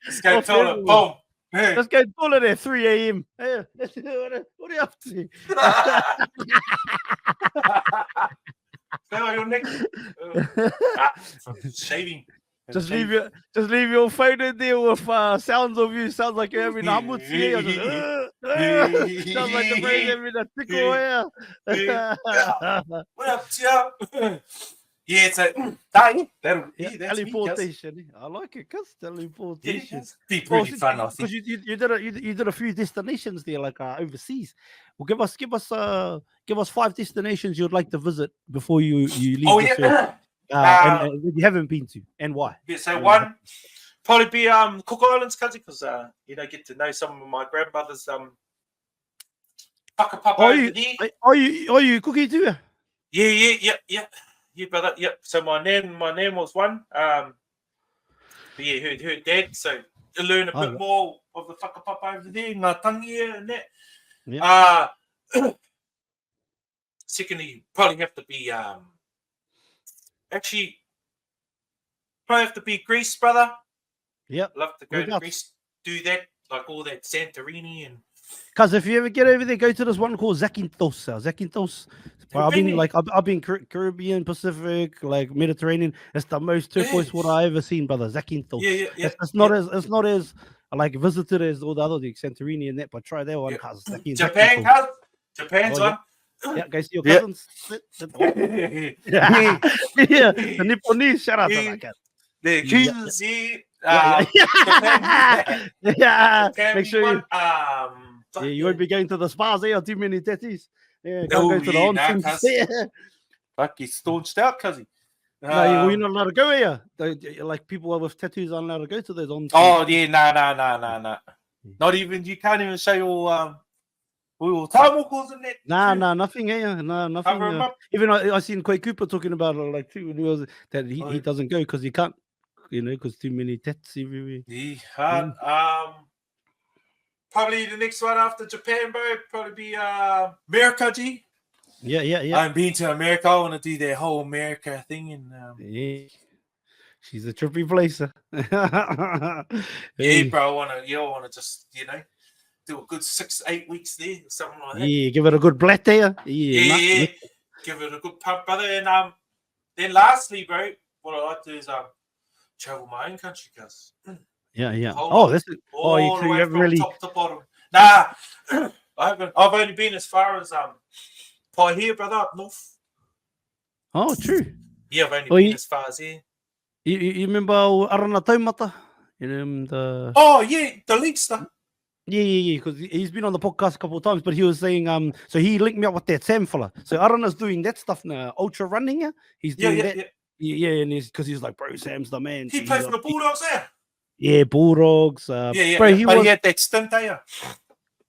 Let's go toilet. Boom. Hey. Let's go toilet there. 3 a.m. Hey, what are you up to? Your neck. Shaving. Just leave your phone in there with sounds of you. Sounds like you're having a hummus here. Sounds like the brain having a tickle here. What up, Chia? Yeah, so teleportation. I like it, cuz teleportation. Be pretty fun, I think. Because you did a few destinations there, like overseas. Well, give us 5 destinations you'd like to visit before you leave. Oh yeah. And you haven't been to, and why? Yeah, so one probably be Cook Islands, because get to know some of my grandmother's whakapapa over there. Are you cookie too? Yeah, brother. Yep. So my name was one. But yeah, her dad. So to learn a bit more of the whakapapa over there, ngā tangia and that. Yeah. Secondly, probably have to be actually Probably have to be Greece, brother. Yep. Love to go Look to out. Greece, do that, like all that Santorini and. Because if you ever get over there, go to this one called Zakynthos. Zakynthos. Well, I've been like I've been Caribbean, Pacific, like Mediterranean. It's the most turquoise water I ever seen, brother. Zakynthos. It's not as like visited as all the other like Santorini and that, but try that one. Japan, cuz. Japan's one. Yeah, go see your cousins. Yeah, the Nipponese. Shout out to that guy. The cousins, yeah. Japan, Make sure you. fuck You won't be going to the spas. There are too many tattoos. Yeah, can't Oh, go to the yeah, nah, onsen. cuz. Fuck, he's staunched out, cuzzy. No, you're not allowed to go here. Like people with tattoos aren't allowed to go to those onsen. Oh yeah, nah. Not even, you can't even show your tamokos in that. Nah, nothing here. No, nothing. Cover 'em up. Even I seen Koi Cooper talking about it like too when he was that he doesn't go because he can't, because too many tats everywhere. Yeah. Probably the next one after Japan, bro. Probably be America, G. Yeah. I've been to America. I want to do their whole America thing, and yeah, she's a trippy placer. yeah, bro. I wanna just do a good 6-8 weeks there, or something like that. Yeah, give it a good blat there. Yeah. Give it a good pump, brother. And then lastly, bro, what I like to do is travel my own country, cuz. Yeah. You haven't really top to bottom. Nah, I haven't. I've only been as far as Paihia, brother, up north. Oh, true. Yeah, I've only been as far as here. You remember Arana Taumata? The Leadster. Yeah, because he's been on the podcast a couple of times, but he was saying, so he linked me up with that Sam fella. So Arana's doing that stuff now, ultra running. Yeah, he's doing that. Yeah, and he's like, bro, Sam's the man. He plays for the Bulldogs there. Yeah, Bulldogs. Bro, he had that stint there.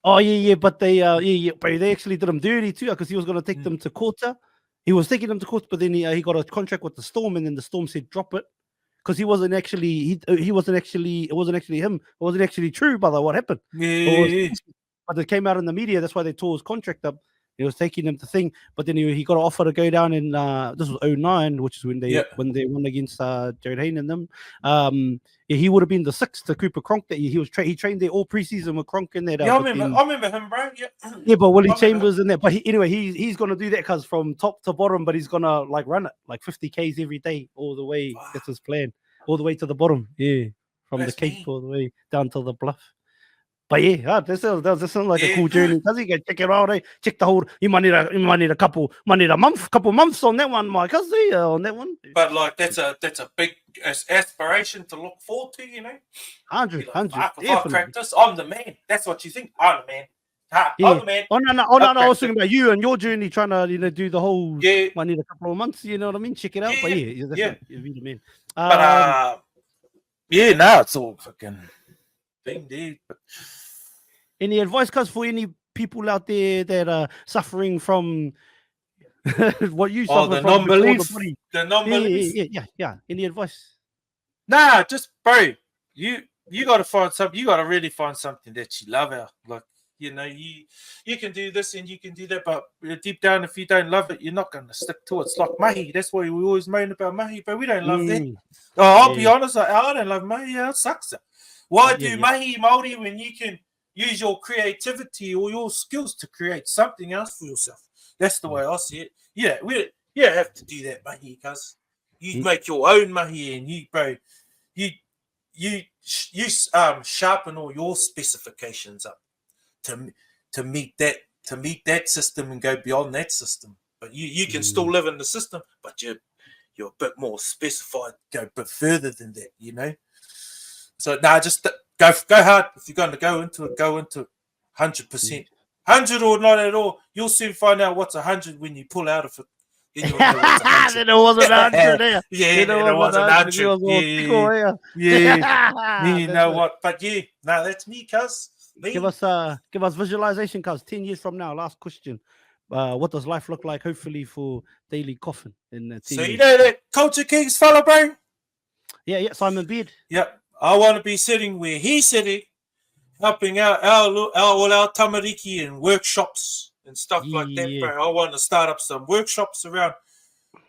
Oh yeah, but but they actually did him dirty too, because he was going to take them to Kota. He was taking them to Kota, but then he got a contract with the Storm, and then the Storm said drop it. Because it wasn't actually him. It wasn't actually true, brother. What happened? Yeah. But it came out in the media. That's why they tore his contract up. He was taking him to thing, but then he got an offer to go down in this was 2009, which is when they won against Jared Hayne and them. He would have been the sixth to Cooper Cronk that he trained there all preseason with Cronk in there. I remember him, bro. Yeah, but Willie Chambers in there. But he's gonna do that because from top to bottom, but he's gonna like run it like 50 Ks every day all the way. Wow. That's his plan, all the way to the bottom. Yeah, from the Cape all the way down to the Bluff. But yeah, that sounds like a cool journey. Does he get check it out? Check the whole. You might need a couple months on that one, Mike. On that one. But like that's a big aspiration to look forward to, 100. If I crack this, I'm the man. That's what you think. I'm the man. I'm the man. Oh no! I was talking about you and your journey, trying to do the whole. Yeah. Might need a couple of months. You know what I mean? Check it out. But you're the man. But now it's all fucking thing, dude. But any advice, cuz, for any people out there that are suffering from what you suffer the from? The non-belief. Yeah. Any advice? Nah, just bro, you gotta find something. You gotta really find something that you love out. Like, you can do this and you can do that, but deep down, if you don't love it, you're not gonna stick to it. It's like mahi. That's why we always moan about mahi, but we don't love that. I'll be honest, I don't love mahi. It sucks. Why do mahi Māori when you can use your creativity or your skills to create something else for yourself? That's the way I see it. Yeah, you don't have to do that mahi, cuz you make your own mahi, and you sharpen all your specifications up to meet that system and go beyond that system. But you can still live in the system, but you're a bit more specified, go a bit further than that, So just go hard. If you're going to go into it 100%. 100 or not at all, you'll soon find out what's 100 when you pull out of it. Then you'll know what's 100. Then it wasn't 100 there. Yeah, then it wasn't 100. Yeah. You know what? But that's me, cuz. Give us visualization, cuz. 10 years from now, last question. What does life look like, hopefully, for Dayley Coffin in 10 So years? you know that Culture Kings fella, bro? Yeah, Simon Beard. Yep. I want to be sitting where he's sitting, helping out all our tamariki and workshops and stuff like that, bro. I want to start up some workshops around,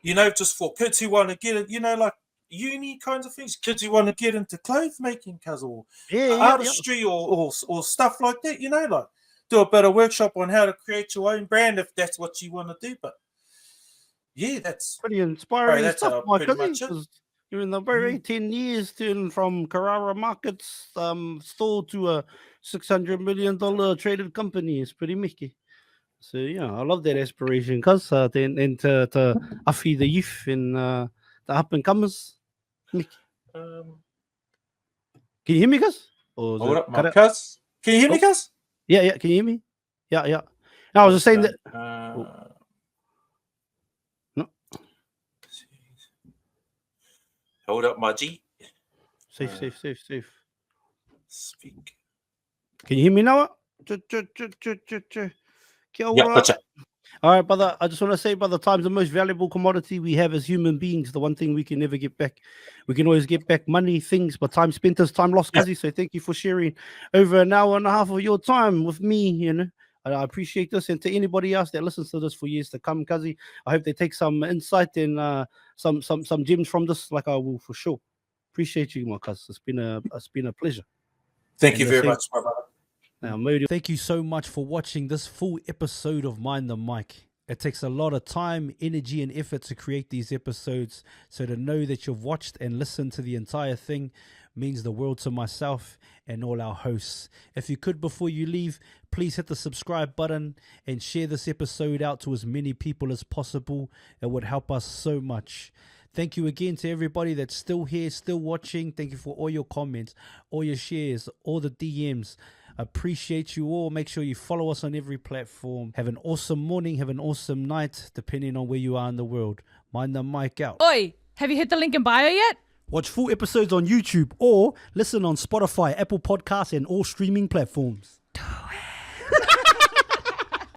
just for kids who want to get it, like uni kinds of things. Kids who want to get into clothes making, cuz, or Yeah, artistry or stuff like that, you know, like do a bit of workshop on how to create your own brand if that's what you want to do. But yeah, that's pretty inspiring that's stuff, pretty Mike. much it. You're in the very 10 years from Carrara Markets store to a $600 million traded company. It's pretty mickey. So yeah, I love that aspiration, cuz then to afi the youth and the up and comers. Mickey. Can you hear me, cuz? Or is Hold it up, cut my out? cuz. Can you hear me, Oh. cuz? Yeah, can you hear me? Yeah. No, I was just saying that. No. Hold up, my G. Safe. Speak. Can you hear me now? Kia Yeah, ora. gotcha. All right, brother. I just want to say, brother, time's the most valuable commodity we have as human beings. The one thing we can never get back. We can always get back money, things, but time spent is time lost, Kazi. So thank you for sharing over an hour and a half of your time with me. You know, I appreciate this, and to anybody else that listens to this for years to come, Kazi, I hope they take some insight and some gems from this, like I will for sure. Appreciate you, my cuz. It's been a pleasure. Thank And you the very same- much, my brother. Now, Māori, thank you so much for watching this full episode of Mind the Mic. It takes a lot of time, energy, and effort to create these episodes. So to know that you've watched and listened to the entire thing means the world to myself and all our hosts. If you could, before you leave, please hit the subscribe button and share this episode out to as many people as possible. It would help us so much. Thank you again to everybody that's still here, still watching. Thank you for all your comments, all your shares, all the DMs. Appreciate you all. Make sure you follow us on every platform. Have an awesome morning. Have an awesome night, depending on where you are in the world. Mind the mic out. Oi, have you hit the link in bio yet? Watch full episodes on YouTube or listen on Spotify, Apple Podcasts, and all streaming platforms. Do